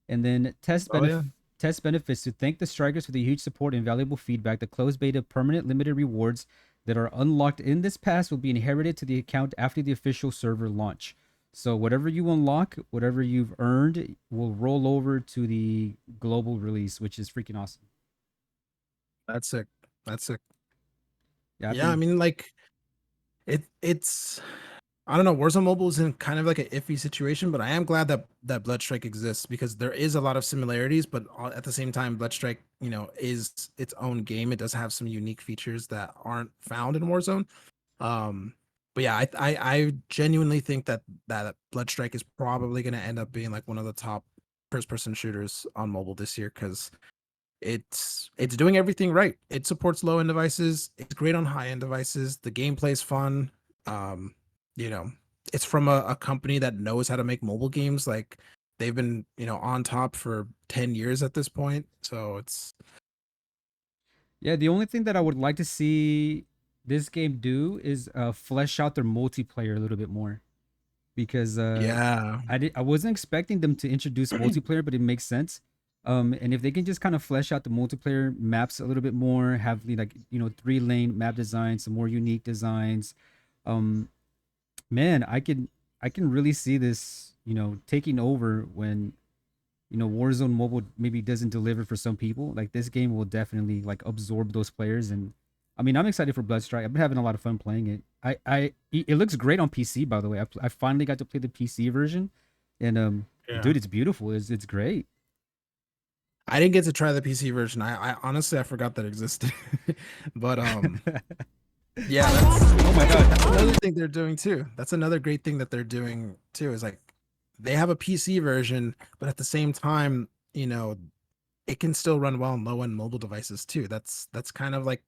And then Oh yeah. test benefits to thank the strikers for the huge support and valuable feedback. The closed beta permanent limited rewards that are unlocked in this pass will be inherited to the account after the official server launch. So whatever you unlock, whatever you've earned, will roll over to the global release, which is freaking awesome. That's sick. That's sick. Yeah, I've Yeah, I been mean, like it's I don't know. Warzone Mobile is in kind of like an iffy situation, but I am glad that Bloodstrike exists because there is a lot of similarities, but at the same time, Bloodstrike, is its own game. It does have some unique features that aren't found in Warzone. Um, but yeah, I genuinely think that Bloodstrike is probably going to end up being like one of the top first person shooters on mobile this year because it's doing everything right. It supports low end devices. It's great on high end devices. The gameplay's fun. Um, you know, it's from a company that knows how to make mobile games. Like they've been, on top for 10 years at this point. So it's yeah. The only thing that I would like to see this game do is flesh out their multiplayer a little bit more because yeah. I wasn't expecting them to introduce multiplayer, but it makes sense. And if they can just kind of flesh out the multiplayer maps a little bit more, have like 3 lane map designs, some more unique designs, um, man, I can really see this taking over when Warzone Mobile maybe doesn't deliver for some people. Like this game will definitely like absorb those players, and I mean I'm excited for Bloodstrike. I've been having a lot of fun playing it. It looks great on PC by the way. I finally got to play the PC version, and Yeah. dude, it's beautiful. It's great. I didn't get to try the PC version. I honestly I forgot that existed. But yeah, Oh my that's god. another thing they're doing too. That's another great thing that they're doing too is like they have a PC version, but at the same time, it can still run well on low end mobile devices too. That's kind of like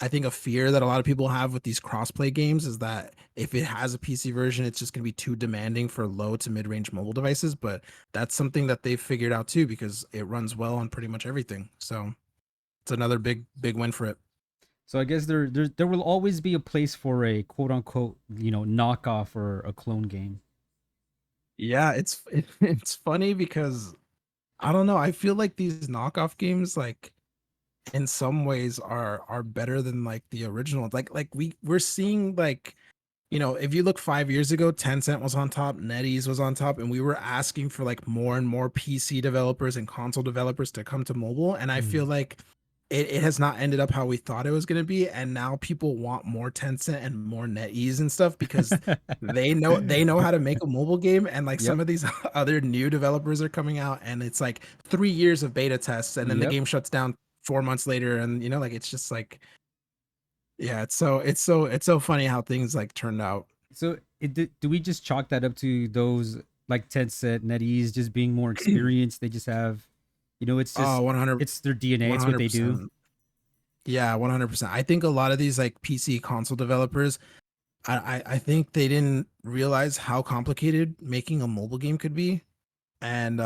I think a fear that a lot of people have with these crossplay games is that if it has a PC version, it's just going to be too demanding for low to mid range mobile devices. But that's something that they've figured out too because it runs well on pretty much everything. So it's another big win for it. So I guess there will always be a place for a quote unquote knockoff or a clone game. Yeah, it's funny because I don't know. I feel like these knockoff games, like in some ways, are better than like the original. Like we're seeing like if you look 5 years ago, Tencent was on top, NetEase was on top, and we were asking for like more and more PC developers and console developers to come to mobile. And I feel Mm. like it has not ended up how we thought it was going to be. And now people want more Tencent and more NetEase and stuff because they know how to make a mobile game. And like some Yep. of these other new developers are coming out, and it's like 3 years of beta tests, and then the Yep. game shuts down 4 months later, and like it's just like yeah, it's so funny how things like turned out. So do we just chalk that up to those like Tencent, NetEase just being more experienced? They just have, it's Oh, just 100, it's their DNA. It's what they do. 100%. Yeah, 100%. I think a lot of these like PC console developers, I think they didn't realize how complicated making a mobile game could be. And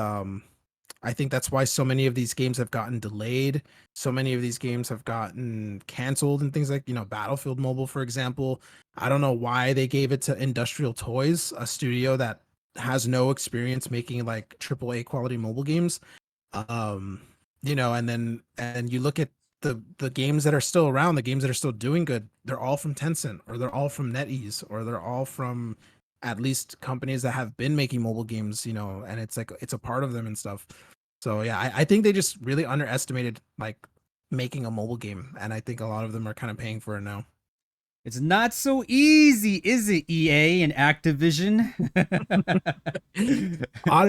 I think that's why so many of these games have gotten delayed. So many of these games have gotten canceled and things like, Battlefield Mobile, for example. I don't know why they gave it to Industrial Toys, a studio that has no experience making like AAA quality mobile games. Um, and you look at the games that are still around, the games that are still doing good, they're all from Tencent or they're all from NetEase or they're all from at least companies that have been making mobile games, and it's like it's a part of them and stuff. So yeah, I think they just really underestimated like making a mobile game, and I think a lot of them are kind of paying for it now. It's not so easy, is it, EA and Activision?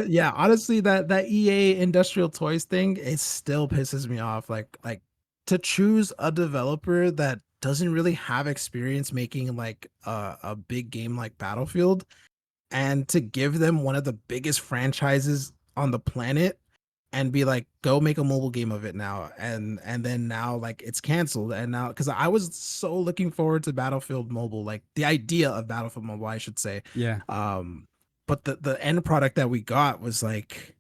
Yeah, honestly, that EA Industrial Toys thing, it still pisses me off. Like to choose a developer that doesn't really have experience making like a big game like Battlefield, and to give them one of the biggest franchises on the planet and be like, go make a mobile game of it now, and then now like it's canceled, and now because I was so looking forward to Battlefield Mobile, like the idea of Battlefield Mobile, I should say, Yeah. but the end product that we got was like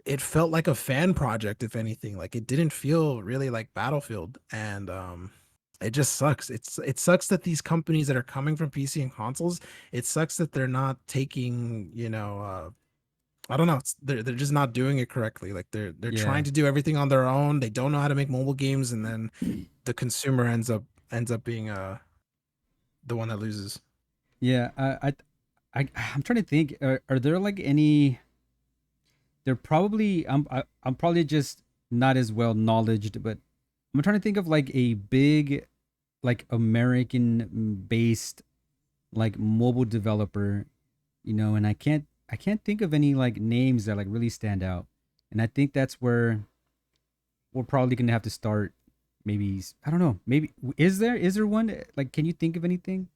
it felt like a fan project, if anything. Like it didn't feel really like Battlefield, and it just sucks. It sucks that these companies that are coming from PC and consoles, it sucks that they're not taking, I don't know, they're just not doing it correctly. Like they're Yeah. trying to do everything on their own. They don't know how to make mobile games, and then the consumer ends up being the one that loses. Yeah. I'm trying to think. Are there like any? They're probably. I'm probably just not as well knowledged, but I'm trying to think of like a big, like American based like mobile developer, and I can't think of any like names that like really stand out. And I think that's where we're probably gonna have to start. Maybe I don't know. Maybe is there one? Like, can you think of anything?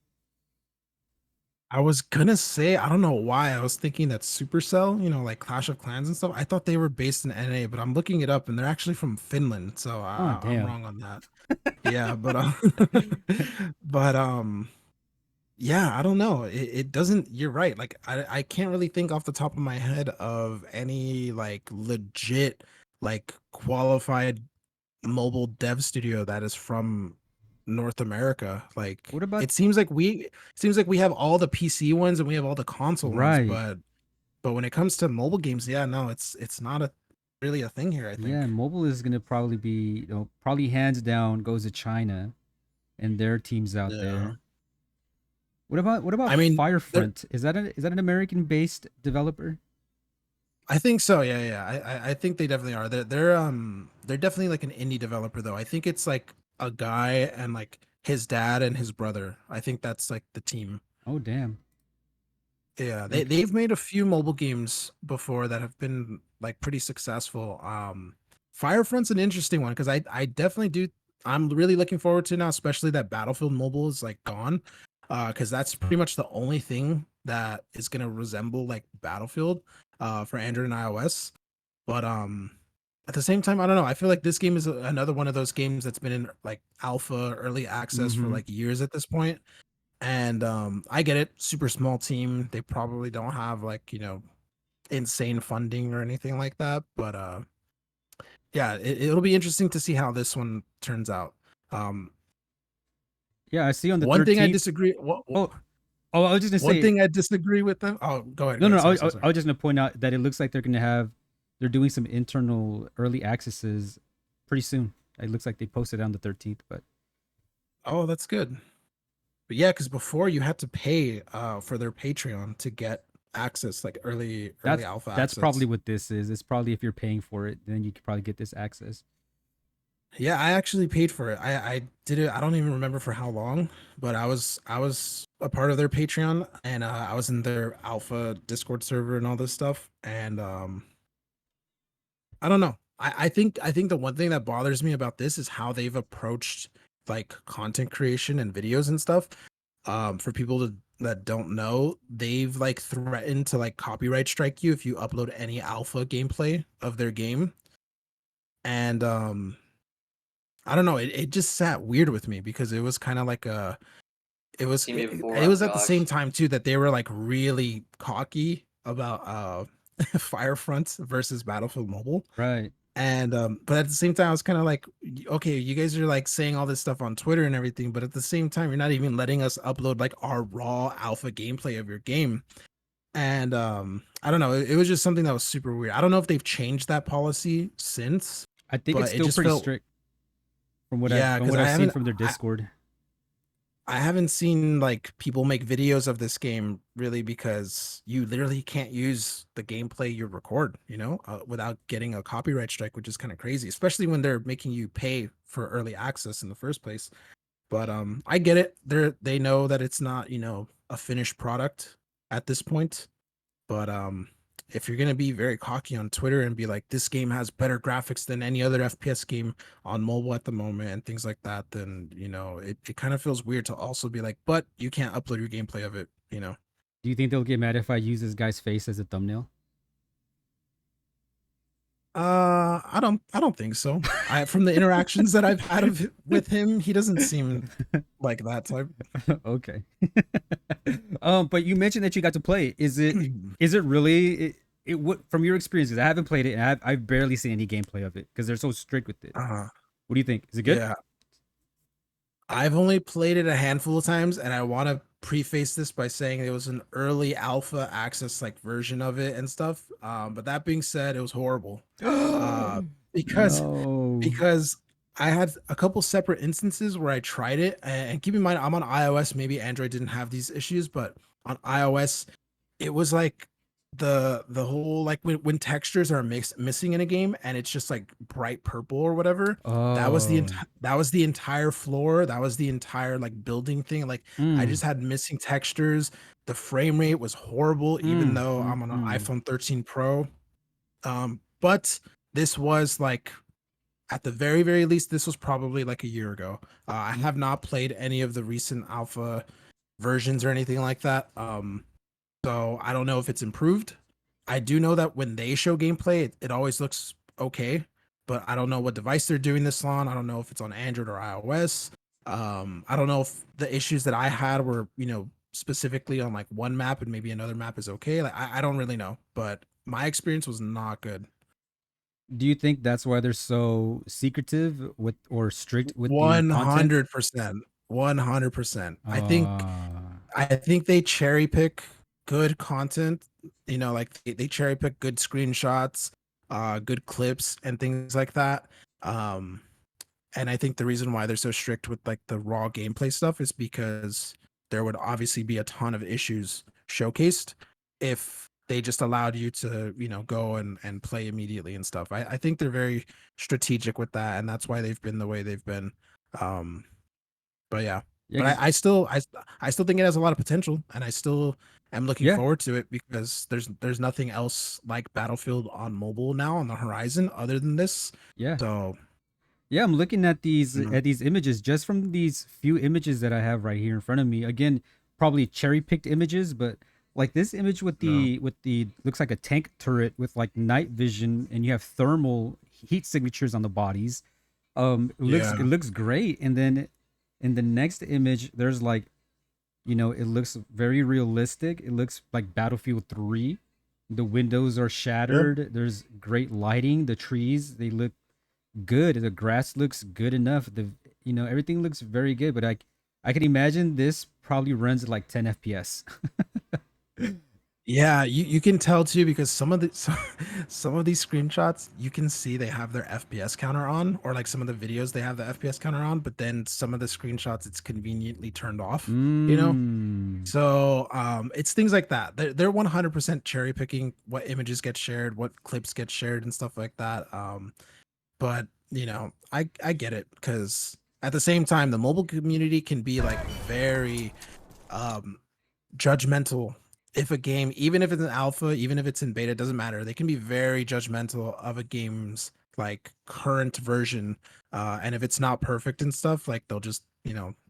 I was gonna say, I don't know why I was thinking that Supercell, like Clash of Clans and stuff. I thought they were based in NA, but I'm looking it up and they're actually from Finland. So Oh I'm damn. wrong on that. Yeah, but but yeah, I don't know. It doesn't. You're right. Like I can't really think off the top of my head of any like legit like qualified mobile dev studio that is from North America. Like What about it seems like we have all the PC ones and we have all the console ones, right? but when it comes to mobile games, yeah, no, it's not a really a thing here, I Yeah, think. mobile is gonna probably be probably hands down goes to China and their teams out Yeah. there. What about I mean, there Firefront? Is that an American based developer? I think so. Yeah, yeah. I think they definitely are. They're definitely like an indie developer though. I think it's like a guy and like his dad and his brother. I think that's like the team. Oh damn. Yeah, they Okay. they've made a few mobile games before that have been like pretty successful. Firefront's an interesting one because I definitely do. I'm really looking forward to now, especially that Battlefield Mobile is like gone, because that's pretty much the only thing that is gonna resemble like Battlefield, for Android and iOS. But at the same time, I don't know. I feel like this game is another one of those games that's been in like alpha, early access for Mm-hmm. like years at this point. And I get it, super small team. They probably don't have like, insane funding or anything like that. But yeah, it'll be interesting to see how this one turns out. Um, Yeah, I see on the one thing I 13th. disagree. What, Oh, oh, I was just gonna one say thing I disagree with them. Oh, go ahead, no, go no. ahead. no, Sorry, I, sorry, I, sorry. I was just gonna point out that it looks like they're doing some internal early accesses pretty soon. It looks like they posted on the 13th, but Oh, that's good. But yeah, because before you had to pay for their Patreon to get access, like early that's alpha that's probably access. what this is. It's probably if you're paying for it, then you could probably get this access. Yeah, I actually paid for it. I did it. I don't even remember for how long, but I was a part of their Patreon and I was in their alpha Discord server and all this stuff. And I don't know. I think the one thing that bothers me about this is how they've approached like content creation and videos and stuff. For people that don't know, they've like threatened to like copyright strike you if you upload any alpha gameplay of their game. And I don't know. It just sat weird with me because it was kind of like it was Seen me it, before it on was at the same Gox. time too that they were like really cocky about Firefront versus Battlefield Mobile. Right. And but at the same time I was kind of like, okay, you guys are like saying all this stuff on Twitter and everything, but at the same time you're not even letting us upload like our raw alpha gameplay of your game. And I don't know, it was just something that was super weird. I don't know if they've changed that policy since, I think it's but it still just pretty felt. strict from what I've Yeah, from because what I I've seen haven't from their I, Discord. I haven't seen like people make videos of this game really because you literally can't use the gameplay you record, without getting a copyright strike, which is kind of crazy, especially when they're making you pay for early access in the first place. But I get it. They know that it's not, a finished product at this point. But if you're gonna be very cocky on Twitter and be like, this game has better graphics than any other FPS game on mobile at the moment and things like that, then it kind of feels weird to also be like, but you can't upload your gameplay of it. Do you think they'll get mad if I use this guy's face as a thumbnail? I don't think so. I From the interactions that I've had with him, he doesn't seem like that type. Okay. But you mentioned that you got to play. Is it really? it what from your experiences? I haven't played it, and I've barely seen any gameplay of it because they're so strict with it. Uh, What do you think? Is it good? yeah. I've only played it a handful of times, and I want to preface this by saying it was an early alpha access like version of it and stuff. But that being said, it was horrible. Uh, because No. because I had a couple separate instances where I tried it, and keep in mind I'm on iOS. Maybe Android didn't have these issues, but on iOS, it was like the whole like when textures are missing in a game and it's just like bright purple or whatever. Oh. That was the entire floor. That was the entire like building thing. Like I Mm. just had missing textures. The frame rate was horrible, even though I'm on an Mm. iPhone 13 Pro. But this was like at the very very least, this was probably like a year ago. I have not played any of the recent alpha versions or anything like that. So I don't know if it's improved. I do know that when they show gameplay, it always looks okay, but I don't know what device they're doing this on. I don't know if it's on Android or iOS. I don't know if the issues that I had were, specifically on like one map and maybe another map is okay. Like I don't really know, but my experience was not good. Do you think that's why they're so secretive with or strict with the One content? hundred percent. 100%. Uh, I think they cherry pick good content, like they cherry pick good screenshots, good clips and things like that. Um, and I think the reason why they're so strict with like the raw gameplay stuff is because there would obviously be a ton of issues showcased if they just allowed you to, go and play immediately and stuff. I think they're very strategic with that, and that's why they've been the way they've been. Um, but yeah, yeah, but 'cause- I still think it has a lot of potential, and I still am looking yeah, forward to it because there's nothing else like Battlefield on mobile now on the horizon other than this. yeah. So Yeah, I'm looking mhm, at these images just from these few images that I have right here in front of me. Again, probably cherry picked images, but like this image no, with the looks like a tank turret with like night vision, and you have thermal heat signatures on the bodies. yeah, It looks great, and then in the next image, there's like it looks very realistic. It looks like Battlefield 3. The windows are yeah, shattered. There's great lighting. The trees, they look good. The grass looks good enough. Everything looks very good, but I can imagine this probably runs at like 10 FPS. yeah. You can tell too because some of these screenshots you can see they have their FPS counter on, or like some of the videos they have the FPS counter on, but then some of the screenshots it's conveniently turned off. You know, Mm. So it's things like that. They're 100% cherry picking what images get shared, what clips get shared, and stuff like that. But I get it because at the same time, the mobile community can be like very um, judgmental. If a game, even if it's an alpha, even if it's in beta, it doesn't matter. They can be very judgmental of a game's like current version, and if it's not perfect and stuff, like they'll just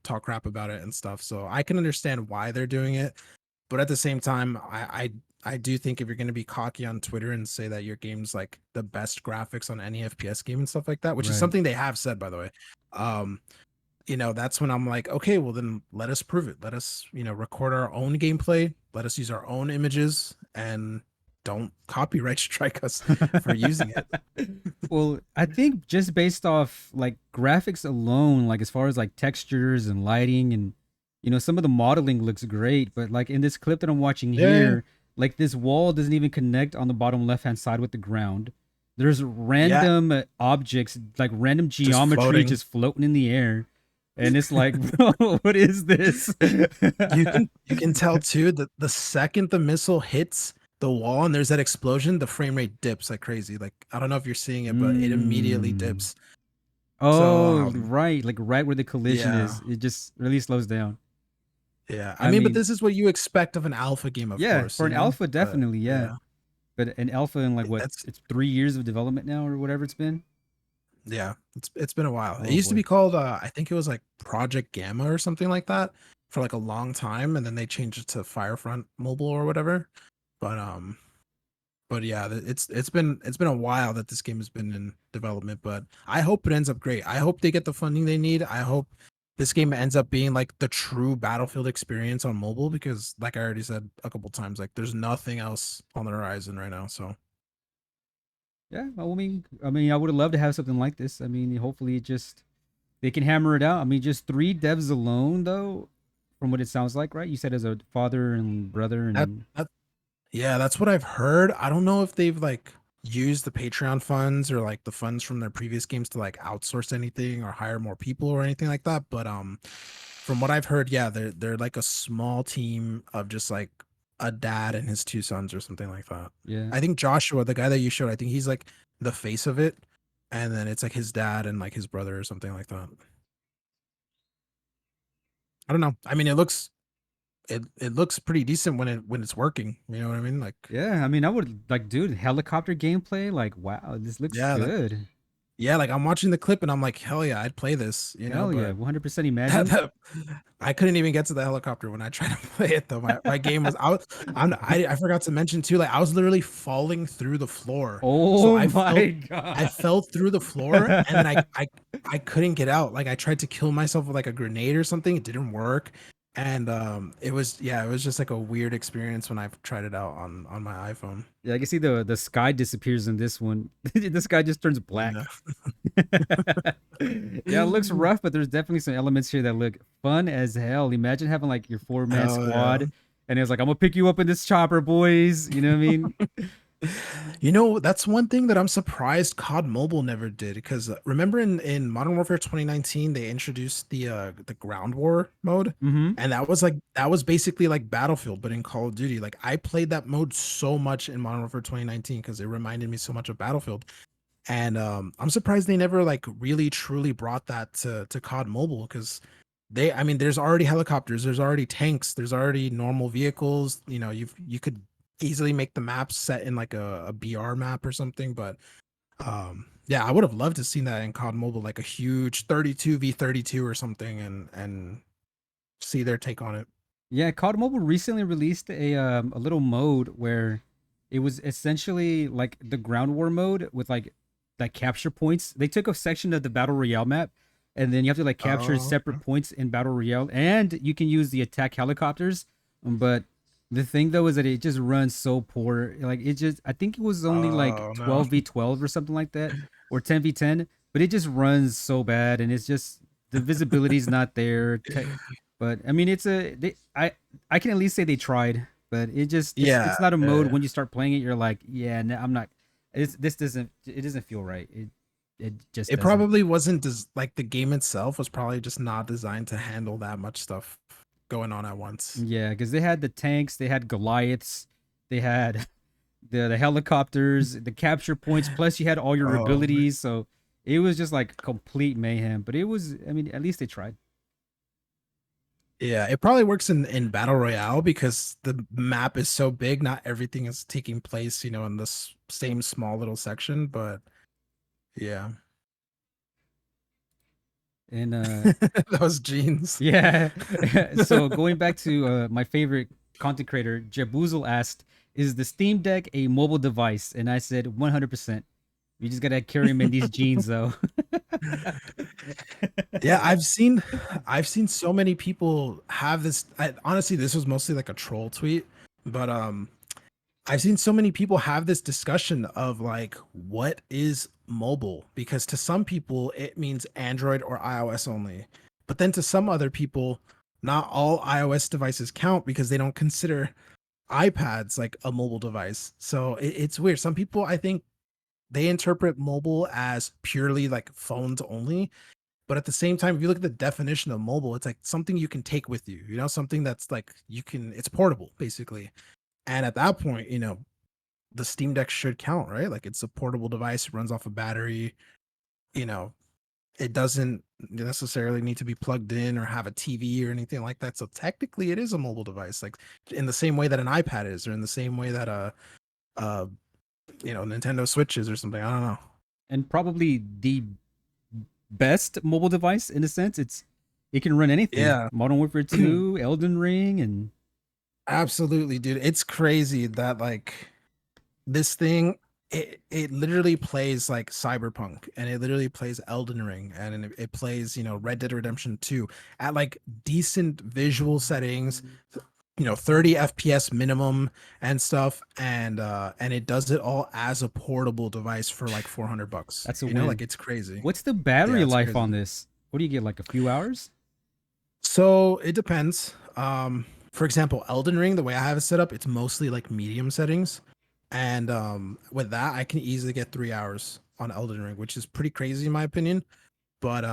talk crap about it and stuff. So I can understand why they're doing it, but at the same time, I do think if you're going to be cocky on Twitter and say that your game's like the best graphics on any FPS game and stuff like that, which is Right. something they have said by the way, um, that's when I'm like, okay, well then let us prove it. Let us, record our own gameplay. Let us use our own images and don't copyright strike us for using it. Well, I think just based off like graphics alone, like as far as like textures and lighting and some of the modeling looks great, but like in this clip that I'm watching Yeah. here, like this wall doesn't even connect on the bottom left-hand side with the ground. There's Yeah. random objects, like random Just geometry floating. just floating in the air. And it's like, bro, what is this? You can tell too that the second the missile hits the wall and there's that explosion, the frame rate dips like crazy. Like I don't know if you're seeing it, but it immediately Mm. dips. So Oh, right. Like right where the collision yeah. is, it just really slows down. Yeah. I I mean, but mean, this is what you expect of an alpha game, of yeah, course, for an alpha, But definitely, yeah. yeah. But an alpha in like what? That's It's 3 years of development now, or whatever it's been. Yeah, it's been a while. It Oh used to be boy. called I think it was like Project Gamma or something like that for like a long time, and then they changed it to Firefront Mobile or whatever. But yeah, it's been a while that this game has been in development, but I hope it ends up great. I hope they get the funding they need. I hope this game ends up being like the true Battlefield experience on mobile because, like I already said a couple times, like there's nothing else on the horizon right now. So Yeah, well, I mean, I would have loved to have something like this. I mean, hopefully, it just they can hammer it out. I mean, just three devs alone, though, from what it sounds like, right? You said as a father and brother, that and that yeah, that's what I've heard. I don't know if they've like used the Patreon funds or like the funds from their previous games to like outsource anything or hire more people or anything like that. But from what I've heard, yeah, they're like a small team of just like a dad and his two sons or something like that. yeah, I think Joshua, the guy that you showed, I think he's like the face of it, and then it's like his dad and like his brother or something like that. I don't know. I mean, it looks pretty decent when it's working. You know what I mean? Like, yeah. I mean, I would like, dude, helicopter gameplay. Like, wow, this looks yeah, good. like I'm watching the clip and I'm like, hell yeah, I'd play this, you know. Hell yeah, But 100%. that, Imagine. that I couldn't even get to the helicopter when I tried to play it though. My game was I forgot to mention too, like I was literally falling through the floor. So Oh my I god. fell through the floor and then I couldn't get out. Like I tried to kill myself with like a grenade or something. It didn't work. And it was it was just like a weird experience when I tried it out on my iPhone. Yeah, I can see the sky disappears in this one. The sky just turns Yeah. black. Yeah, it looks rough, but there's definitely some elements here that look fun as hell. Imagine having like your four-man Hell yeah. squad, and it's like, I'm gonna pick you up in this chopper, boys. You know what I mean? You know, that's one thing that I'm surprised COD Mobile never did because remember in Modern Warfare 2019 they introduced the ground war mode, Mm-hmm. and that was basically like Battlefield but in Call of Duty. Like I played that mode so much in Modern Warfare 2019 because it reminded me so much of Battlefield. And I'm surprised they never like really truly brought that to COD Mobile because I mean, there's already helicopters, there's already tanks, there's already normal vehicles. You know, you could easily make the map set in like a BR map or something. But yeah, I would have loved to seen that in COD Mobile, like a huge 32v32 or something, and see their take on it. Yeah, COD Mobile recently released a little mode where it was essentially like the ground war mode with like capture points. They took a section of the battle royale map, and then you have to like capture Oh, separate points in battle royale, and you can use the attack helicopters. But the thing though is that it just runs so poor. Like it just, I think it was only like oh no. 12v12 or something like that, or 10v10, but it just runs so bad, and it's just the visibility's not there. But I mean, I can at least say they tried, but it's Yeah, not a mode yeah. when you start playing it. You're like, yeah, no, I'm not. This doesn't feel right. It just It doesn't. probably wasn't like the game itself was probably just not designed to handle that much stuff going on at once. Yeah, because they had the tanks, they had Goliaths, they had the helicopters, the capture points. Plus, you had all your Oh, abilities. So it was just like complete mayhem. But it was. I mean, at least they tried. yeah, it probably works in battle royale because the map is so big. Not everything is taking place, you know, in this same small little section. But yeah, And those jeans. yeah. So going back to my favorite content creator, Jaboosle asked, "Is the Steam Deck a mobile device?" And I said, 100%. You just gotta carry them in these jeans, though. Yeah, I've seen so many people have this. Honestly, this was mostly like a troll tweet, but I've seen so many people have this discussion of like, what is mobile? Because to some people, it means Android or iOS only. But then to some other people, not all iOS devices count because they don't consider iPads like a mobile device. So it's weird. Some people, I think, they interpret mobile as purely like phones only. But at the same time, if you look at the definition of mobile, it's like something you can take with you, you know, something that's like it's portable basically. And at that point, you know, the Steam Deck should count, right? Like it's a portable device, runs off a battery, you know, it doesn't necessarily need to be plugged in or have a TV or anything like that. So technically it is a mobile device, like in the same way that an iPad is, or in the same way that a you know, Nintendo Switch is or something. I don't know. And probably the best mobile device in a sense. It can run anything. Yeah. Modern Warfare 2, Elden Ring, and Absolutely, dude. It's crazy that like this thing. it literally plays like Cyberpunk, and it literally plays Elden Ring, and it plays, Red Dead Redemption 2 at like decent visual settings, 30 FPS minimum and stuff, and it does it all as a portable device for like $400. That's a Like win. it's crazy. What's the Yeah, battery it's life on crazy. this? What do you get, like a few hours? So it depends. For example, Elden Ring, the way I have it set up, it's mostly like medium settings. And with that, I can easily get 3 hours on Elden Ring, which is pretty crazy in my opinion. But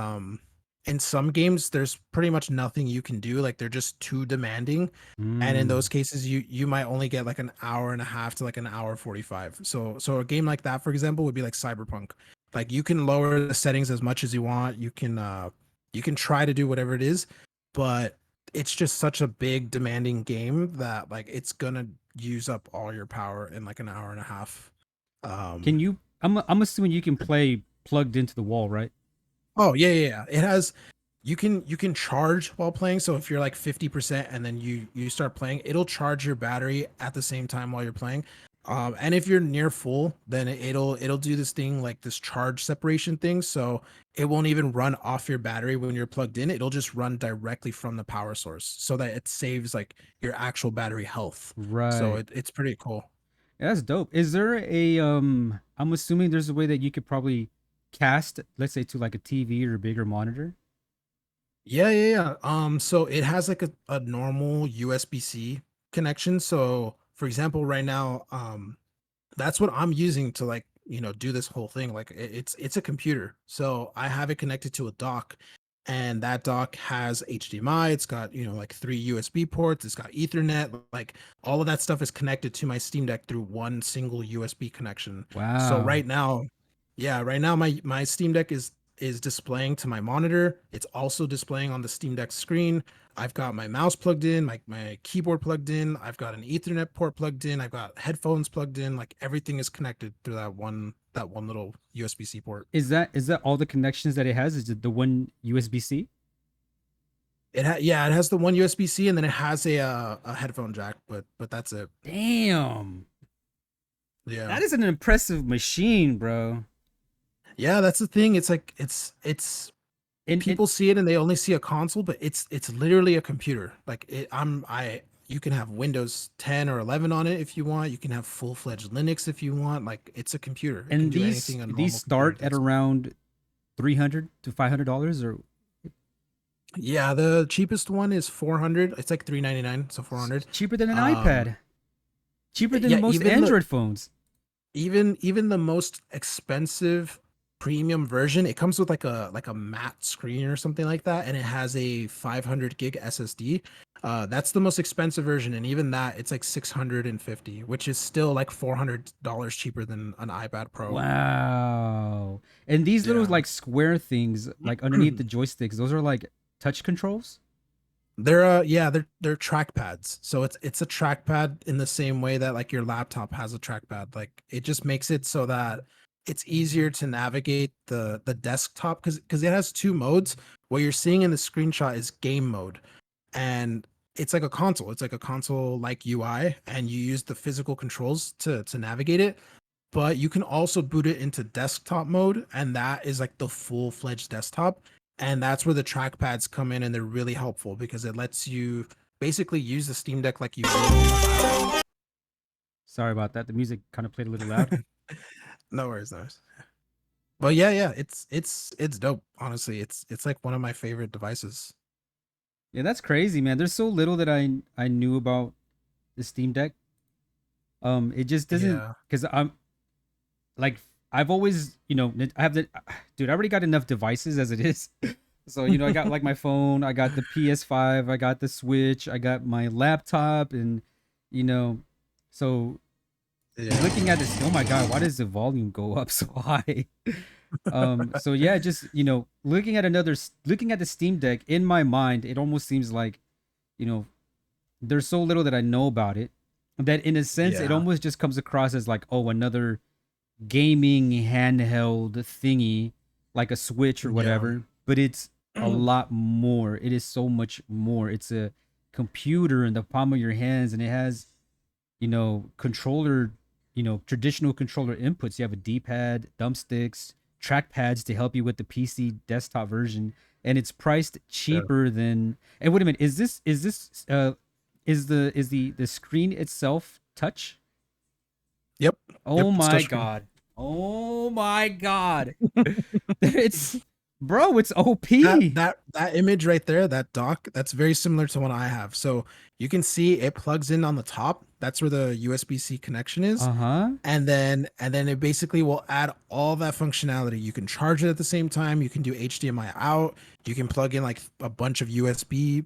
in some games, there's pretty much nothing you can do. Like they're just too demanding. And in those Mm. cases, you might only get like an hour and a half to like an hour 45. So a game like that, for example, would be like Cyberpunk. Like you can lower the settings as much as you want. You can try to do whatever it is, but it's just such a big demanding game that like it's gonna use up all your power in like an hour and a half. Can Um you? I'm assuming you can play plugged into the wall, right? oh yeah, yeah, yeah. It has you can charge while playing. So if you're like 50% and then you start playing, it'll charge your battery at the same time while you're playing. And if you're near full, then it'll do this thing like this charge separation thing. So it won't even run off your battery when you're plugged in. It'll just run directly from the power source so that it saves like your actual battery health. So Right. it's pretty cool. Yeah, that's dope. Is there a I'm assuming there's a way that you could probably cast, let's say, to like a TV or a bigger monitor. Yeah, yeah, yeah. So it has like a normal USB-C connection. So for example, right now, that's what I'm using to like, do this whole thing. Like it's a computer. So I have it connected to a dock, and that dock has HDMI. It's got, like three USB ports, it's got Ethernet, like all of that stuff is connected to my Steam Deck through one single USB connection. So Wow. right now, yeah, right now my Steam Deck is displaying to my monitor. It's also displaying on the Steam Deck screen. I've got my mouse plugged in, my keyboard plugged in. I've got an Ethernet port plugged in. I've got headphones plugged in. Like everything is connected through that one little USB-C port. Is that all the connections that it has? Is it the one USB-C? Yeah, it has the one USB-C, and then it has a headphone jack, but that's it. Damn. Yeah. That is an impressive machine, bro. Yeah, that's the thing. It's like it's And people see it and they only see a console, but it's literally a computer. Like I you can have Windows 10 or 11 on it if you want. You can have full-fledged Linux if you want. Like it's a computer. It can and do these anything a these normal computer start at does. around $300 to $500, or Yeah, the cheapest one is 400. It's like 399, so 400. cheaper than an Um iPad, cheaper than yeah, most even the Android phones. even the most expensive premium version, it comes with like a matte screen or something like that, and it has a 500 gig SSD. That's the most expensive version, and even that it's like 650, which is still like $400 cheaper than an iPad Pro. Wow. And these little Yeah. like square things like underneath the joysticks, those are like touch controls? They're trackpads. So it's a trackpad in the same way that like your laptop has a trackpad. Like it just makes it so that it's easier to navigate the desktop because it has two modes. What you're seeing in the screenshot is game mode, and it's like a console. It's like a console like UI, and you use the physical controls to navigate it. But you can also boot it into desktop mode, and that is like the full-fledged desktop. And that's where the trackpads come in, and they're really helpful because it lets you basically use the Steam Deck like you would a laptop. Sorry about that. The music kind of played a little loud. No worries, no worries. But yeah, yeah, it's dope. Honestly, it's like one of my favorite devices. Yeah, that's crazy, man. There's so little that I knew about the Steam Deck. It just doesn't, Yeah. because I'm like, I've always, I have the dude, I already got enough devices as it is. So, I got like my phone, I got the PS5, I got the Switch, I got my laptop, and you know, so Yeah. looking at this, oh my god, why does the volume go up so high? So yeah, just looking at the Steam Deck in my mind, it almost seems like, you know, there's so little that I know about it that in a sense it Yeah. almost just comes across as like, oh, another gaming handheld thingy like a Switch or Yeah. whatever, but it's a lot more. It is so much more. It's a computer in the palm of your hands, and it has, controller. traditional controller inputs. You have a D-pad, thumbsticks, trackpads to help you with the PC desktop version, and it's priced Yeah. cheaper than. And wait a minute, is the screen itself touch? Yep. Yep. Oh It's my touchscreen. god! Oh my god! It's bro, it's that OP. that that image right there, that dock, that's very similar to what I have. So you can see it plugs in on the top. That's where the USB-C connection is. Uh huh. And then it basically will add all that functionality. You can charge it at the same time. You can do HDMI out. You can plug in like a bunch of USBs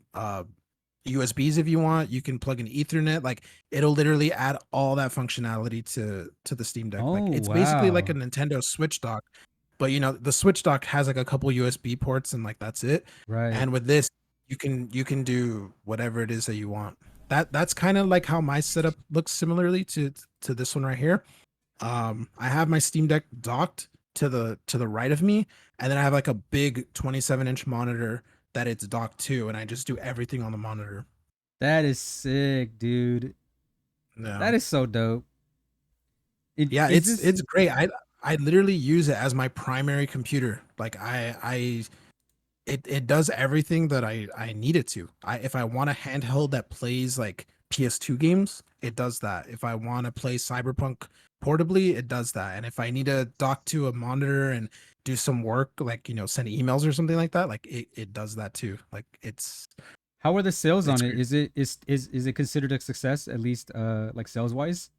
if you want. You can plug in Ethernet. Like it'll literally add all that functionality to the Steam Deck. Like Oh it's basically like a wow! Nintendo Switch dock, but the Switch dock has like a couple USB ports and like that's it. Right. And with this, you can do whatever it is that you want. That's kind of like how my setup looks similarly to this one right here. I have my Steam Deck docked to the right of me, and then I have like a big 27-inch monitor that it's docked to, and I just do everything on the monitor. That is sick, dude. Yeah. That is so dope. It Yeah, is it's this. it's great. I literally use it as my primary computer. Like it does everything that I need it to. If I want a handheld that plays like PS2 games, it does that. If I want to play Cyberpunk portably, it does that. And if I need to dock to a monitor and do some work, like send emails or something like that, like it does that too. Like How are the sales on it's it? great. Is it considered a success, at least like sales wise?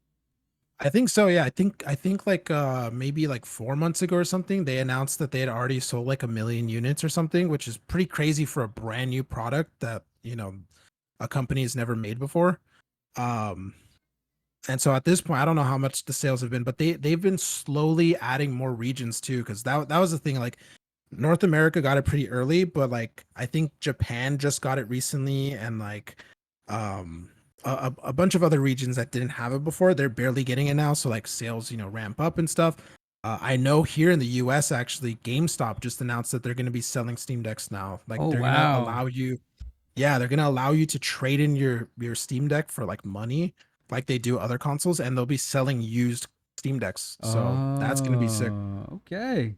I think so. Yeah, I think like maybe like 4 months ago or something, they announced that they had already sold like 1 million units or something, which is pretty crazy for a brand new product that a company has never made before. Um, and so at this point, I don't know how much the sales have been, but they've been slowly adding more regions too, because that was the thing. Like North America got it pretty early, but like I think Japan just got it recently, and like um a bunch of other regions that didn't have it before, they're barely getting it now. So like sales, ramp up and stuff. I know here in the US, actually, GameStop just announced that they're going to be selling Steam Decks now. Like Oh they're going to wow! allow you, yeah, they're going to allow you to trade in your Steam Deck for like money, like they do other consoles, and they'll be selling used Steam Decks. So that's going to be sick. Okay,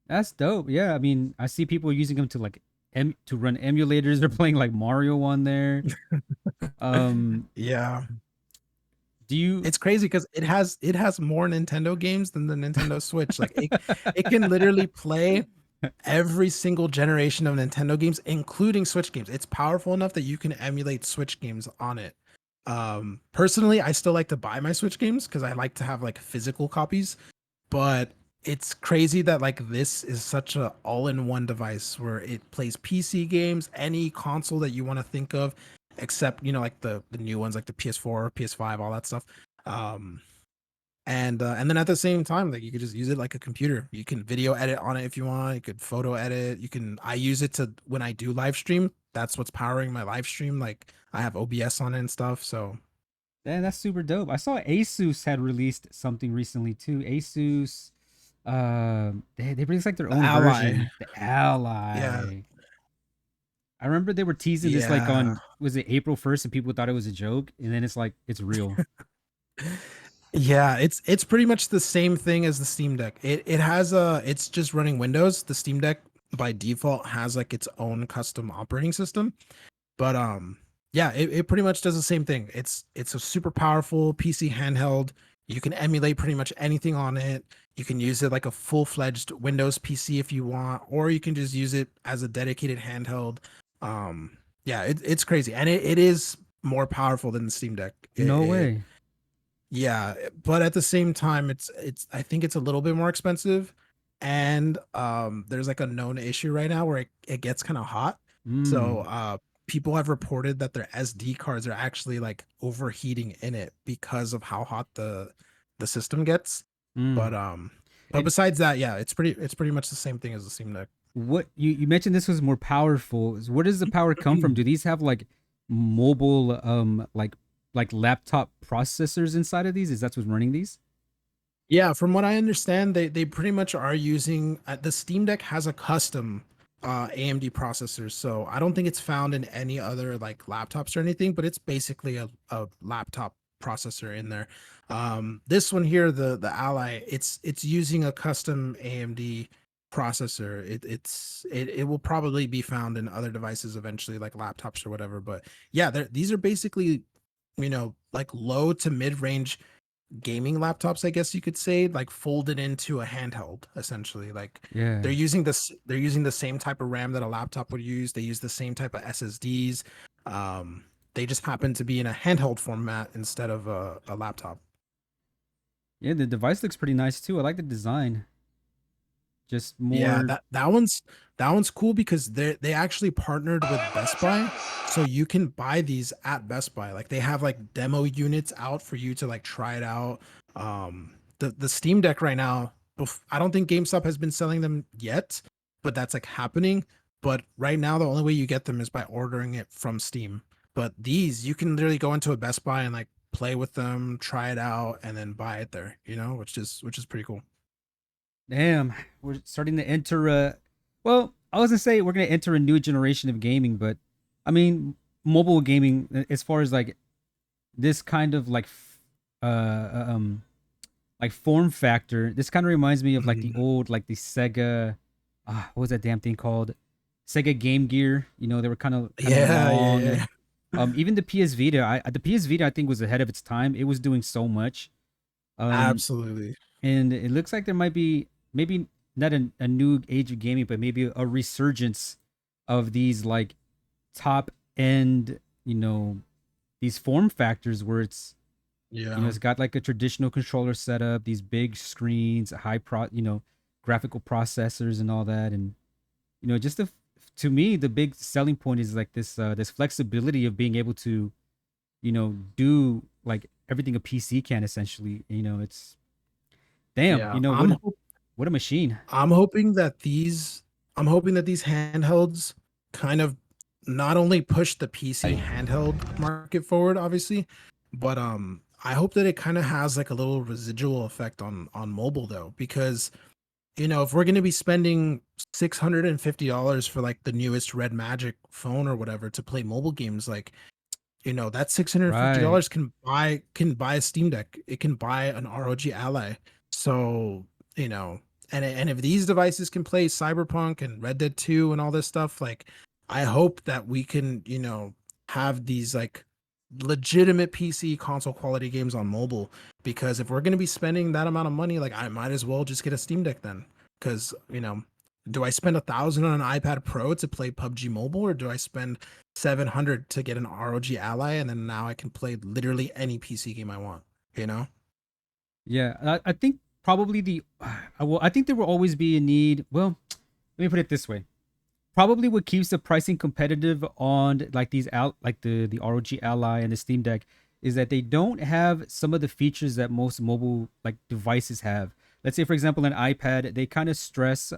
that's dope. Yeah, I mean, I see people using them to like to run emulators. They're playing like Mario on there. Um, Yeah. do you? It's crazy because it has more Nintendo games than the Nintendo Switch. Like it can literally play every single generation of Nintendo games, including Switch games. It's powerful enough that you can emulate Switch games on it. Personally, I still like to buy my Switch games because I like to have like physical copies, but it's crazy that like this is such a all-in-one device where it plays PC games, any console that you want to think of, except like the new ones like the PS4, PS5, all that stuff. Um, and then at the same time, like you could just use it like a computer. You can video edit on it if you want. You could photo edit. I use it to when I do live stream. That's what's powering my live stream. Like I have OBS on it and stuff. So Damn, that's super dope. I saw Asus had released something recently too. Asus, they released like their the own Ally, version, the yeah, Ally. I remember they were teasing this like yeah. on, was it April 1st, and people thought it was a joke, and then it's like it's real. Yeah, it's pretty much the same thing as the Steam Deck. It's just running Windows. The Steam Deck by default has like its own custom operating system. But yeah, it pretty much does the same thing. It's a super powerful PC handheld. You can emulate pretty much anything on it. You can use it like a full-fledged Windows PC if you want, or you can just use it as a dedicated handheld. Yeah, it's crazy. And it is more powerful than the Steam Deck. No way. Yeah, but at the same time, it's I think it's a little bit more expensive, and there's like a known issue right now where it gets kind of hot. So Mm, people have reported that their SD cards are actually like overheating in it because of how hot the system gets. mm. But um, but And besides that, yeah, it's pretty much the same thing as the Steam Deck. what you mentioned, this was more powerful. Where does the power come from? Do these have like mobile like laptop processors inside of these? Is that what's running these? Yeah, from what I understand, they pretty much are using the Steam Deck has a custom AMD processor, so I don't think it's found in any other like laptops or anything, but it's basically a laptop processor in there. This one here, the Ally, it's using a custom AMD processor. It will probably be found in other devices eventually, like laptops or whatever. But yeah, these are basically, like low to mid range gaming laptops, I guess you could say, like folded into a handheld essentially. Like Yeah. they're using the same type of RAM that a laptop would use. They use the same type of SSDs. They just happen to be in a handheld format instead of a laptop. Yeah, the device looks pretty nice too. I like the design. Just Yeah, more that one's cool because they actually partnered with Best Buy, so you can buy these at Best Buy. Like they have like demo units out for you to like try it out. The Steam Deck right now, I don't think GameStop has been selling them yet, but that's like happening. But right now, the only way you get them is by ordering it from Steam. But these, you can literally go into a Best Buy and like play with them, try it out, and then buy it there. Which is pretty cool. damn. We're starting to enter a well, I was gonna say we're gonna enter a new generation of gaming, but I mean mobile gaming as far as like this kind of like form factor. This kind of reminds me of like the Mhm. old like the Sega what was that damn thing called? Sega Game Gear. They were kind of Yeah, yeah, long. yeah. Even the PS Vita, the PS Vita I think was ahead of its time. It was doing so much. Um Absolutely. and it looks like there might be maybe not a new age of gaming, but maybe a resurgence of these like top end, these form factors where Yeah. it's got like a traditional controller setup, these big screens, graphical processors and all that. And, just to me, the big selling point is like this flexibility of being able to, do like everything a PC can essentially. It's damn, Yeah. what a machine. I'm hoping that these I'm hoping that these handhelds kind of not only push the PC handheld market forward, obviously, but I hope that it kind of has like a little residual effect on mobile though, because if we're gonna be spending $650 for like the newest Red Magic phone or whatever to play mobile games, like that Right. $650 can buy a Steam Deck. It can buy an ROG Ally. So, you know, and if these devices can play Cyberpunk and Red Dead 2 and all this stuff, like I hope that we can, have these like legitimate PC console quality games on mobile, because if we're going to be spending that amount of money, like I might as well just get a Steam Deck then. Cuz, do I spend 1,000 on an iPad Pro to play PUBG Mobile, or do I spend 700 to get an ROG Ally, and then now I can play literally any PC game I want, you know? Yeah, I think probably I think there will always be a need. Well, let me put it this way. Probably what keeps the pricing competitive on like these out like the ROG Ally and the Steam Deck is that they don't have some of the features that most mobile like devices have. Let's say for example an iPad, they kind of stress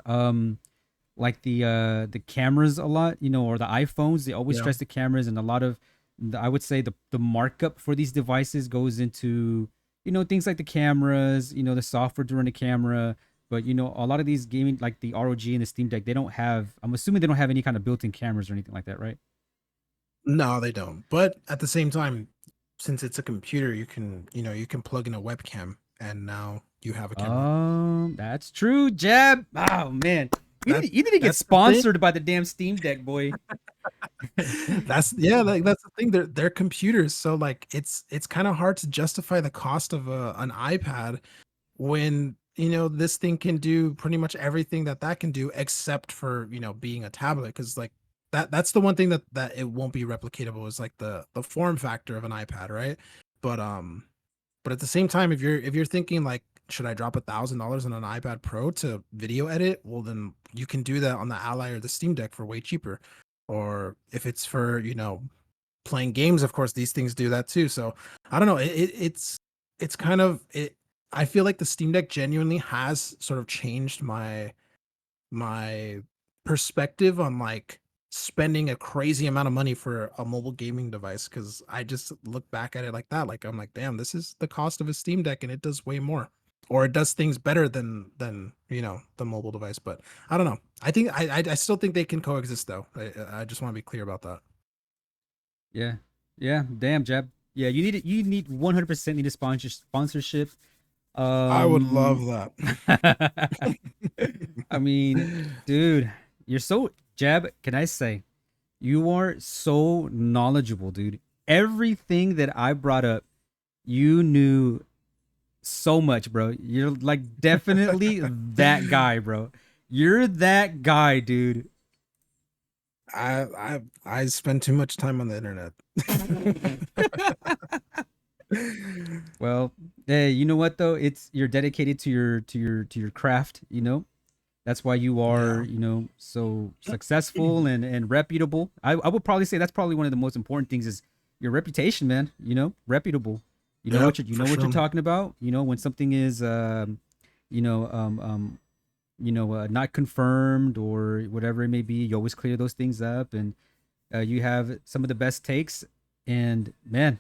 like the cameras a lot, or the iPhones, they always Yeah. stress the cameras, and a lot of I would say the markup for these devices goes into things like the cameras, the software to run the camera. But a lot of these gaming like the ROG and the Steam Deck, they don't have. I'm assuming they don't have any kind of built-in cameras or anything like that, right? No, they don't. But at the same time, since it's a computer, you can plug in a webcam and now you have a camera. That's true, Jab. Oh man, That you need to get that's the thing. sponsored by the damn Steam Deck, boy. That's yeah, like that's the thing. They're computers, so like it's kind of hard to justify the cost of an iPad when this thing can do pretty much everything that can do, except for being a tablet. Because like that's the one thing that it won't be replicatable, is like the form factor of an iPad, right? But but at the same time, if you're thinking like, should I drop $1,000 on an iPad Pro to video edit? Well, then you can do that on the Ally or the Steam Deck for way cheaper. Or if it's for playing games, of course these things do that too. So I don't know. It's kind of it. I feel like the Steam Deck genuinely has sort of changed my perspective on like spending a crazy amount of money for a mobile gaming device, because I just look back at it like that. Like I'm like, damn, this is the cost of a Steam Deck and it does way more. Or it does things better than the mobile device. But I don't know. I think I still think they can coexist though. I just want to be clear about that. Yeah, yeah. Damn, Jab. Yeah, you need 100% need a sponsorship. I would Um love that. I mean, dude, you're so Jab, can I say you are so knowledgeable, dude. Everything that I brought up, you knew so much, bro. You're like definitely that guy, bro. You're that guy, dude. I spend too much time on the internet. Well, hey, you know what though? It's you're dedicated to your craft, you know? That's why you are, Yeah. you know, so successful and reputable. I would probably say that's probably one of the most important things is your reputation, man. You know, reputable. Yep, You for know what you're sure. talking about. You know when something is, you know, not confirmed or whatever it may be. You always clear those things up, and you have some of the best takes. And man,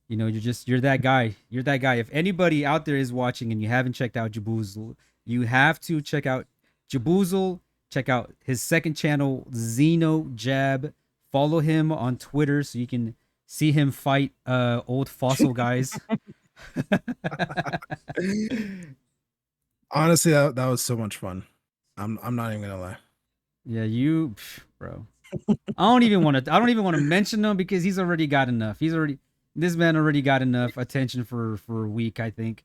you know, you're that guy. You're that guy. If anybody out there is watching and you haven't checked out Jaboozle, you have to check out Jaboozle. Check out his second channel, Xeno Jab. Follow him on Twitter so you can see him fight old fossil guys. Honestly, that was so much fun. I'm not even gonna lie. Yeah, bro. I don't even want to mention him because he's already got enough. This man already got enough attention for a week, I think.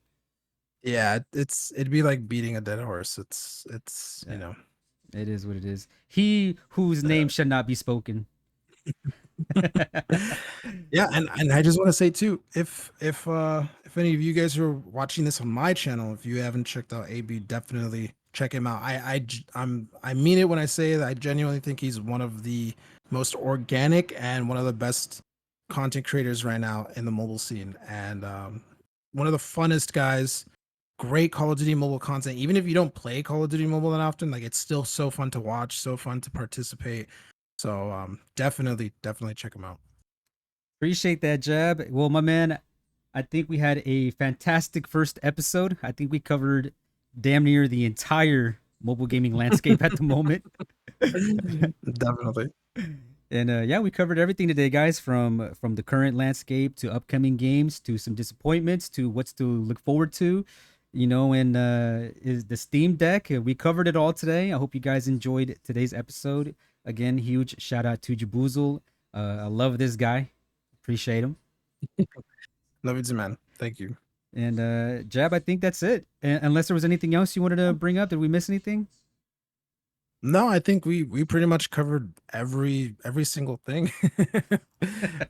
Yeah, it'd be like beating a dead horse. It's Yeah, it is what it is. He whose uh, name should not be spoken. yeah, and I just want to say too, if any of you guys are watching this on my channel, if you haven't checked out AB, definitely check him out. I mean it when I say that I genuinely think he's one of the most organic and one of the best content creators right now in the mobile scene, and one of the funnest guys. Great Call of Duty mobile content. Even if you don't play Call of Duty mobile that often, like it's still so fun to watch, so fun to participate. So definitely check him out. Appreciate that, Jab. Well, my man, I think we had a fantastic first episode. I think we covered damn near the entire mobile gaming landscape at the moment. Definitely. And yeah, we covered everything today, guys, from the current landscape to upcoming games to some disappointments to what's to look forward to, you know, and is the Steam Deck. We covered it all today. I hope you guys enjoyed today's episode. Again, huge shout out to Jaboozle. I love this guy. Appreciate him. Love you too, man. Thank you. And Jab, I think that's it. Unless there was anything else you wanted to bring up, did we miss anything? No, I think we pretty much covered every single thing.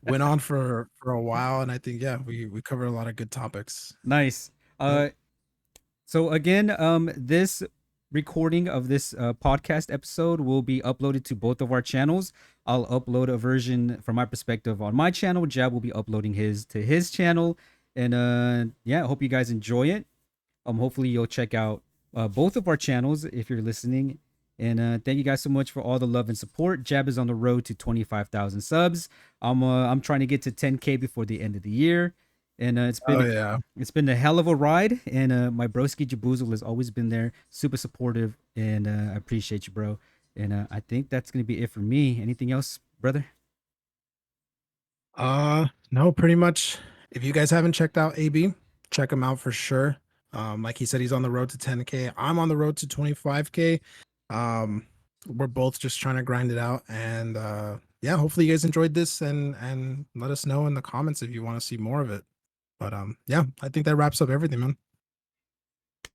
Went on for a while, and I think yeah, we covered a lot of good topics. Nice. Yep. So again, this recording of this podcast episode will be uploaded to both of our channels. I'll upload a version from my perspective on my channel. Jab will be uploading his to his channel, and yeah, I hope you guys enjoy it. Hopefully you'll check out both of our channels if you're listening. And thank you guys so much for all the love and support. Jab is on the road to 25,000 subs. I'm trying to get to 10K before the end of the year, and Oh yeah. it's been a hell of a ride. And my broski Jaboozle has always been there, super supportive, and I appreciate you, bro. And I think that's gonna be it for me. Anything else, brother? No, pretty much. If you guys haven't checked out AB, check him out for sure. Like he said, he's on the road to 10K. I'm on the road to 25K. Um, we're both just trying to grind it out, and yeah, hopefully you guys enjoyed this, and let us know in the comments if you want to see more of it. But yeah, I think that wraps up everything, man.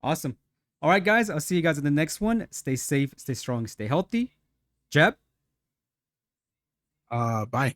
Awesome. All right, guys. I'll see you guys in the next one. Stay safe, stay strong, stay healthy. Jab. Bye.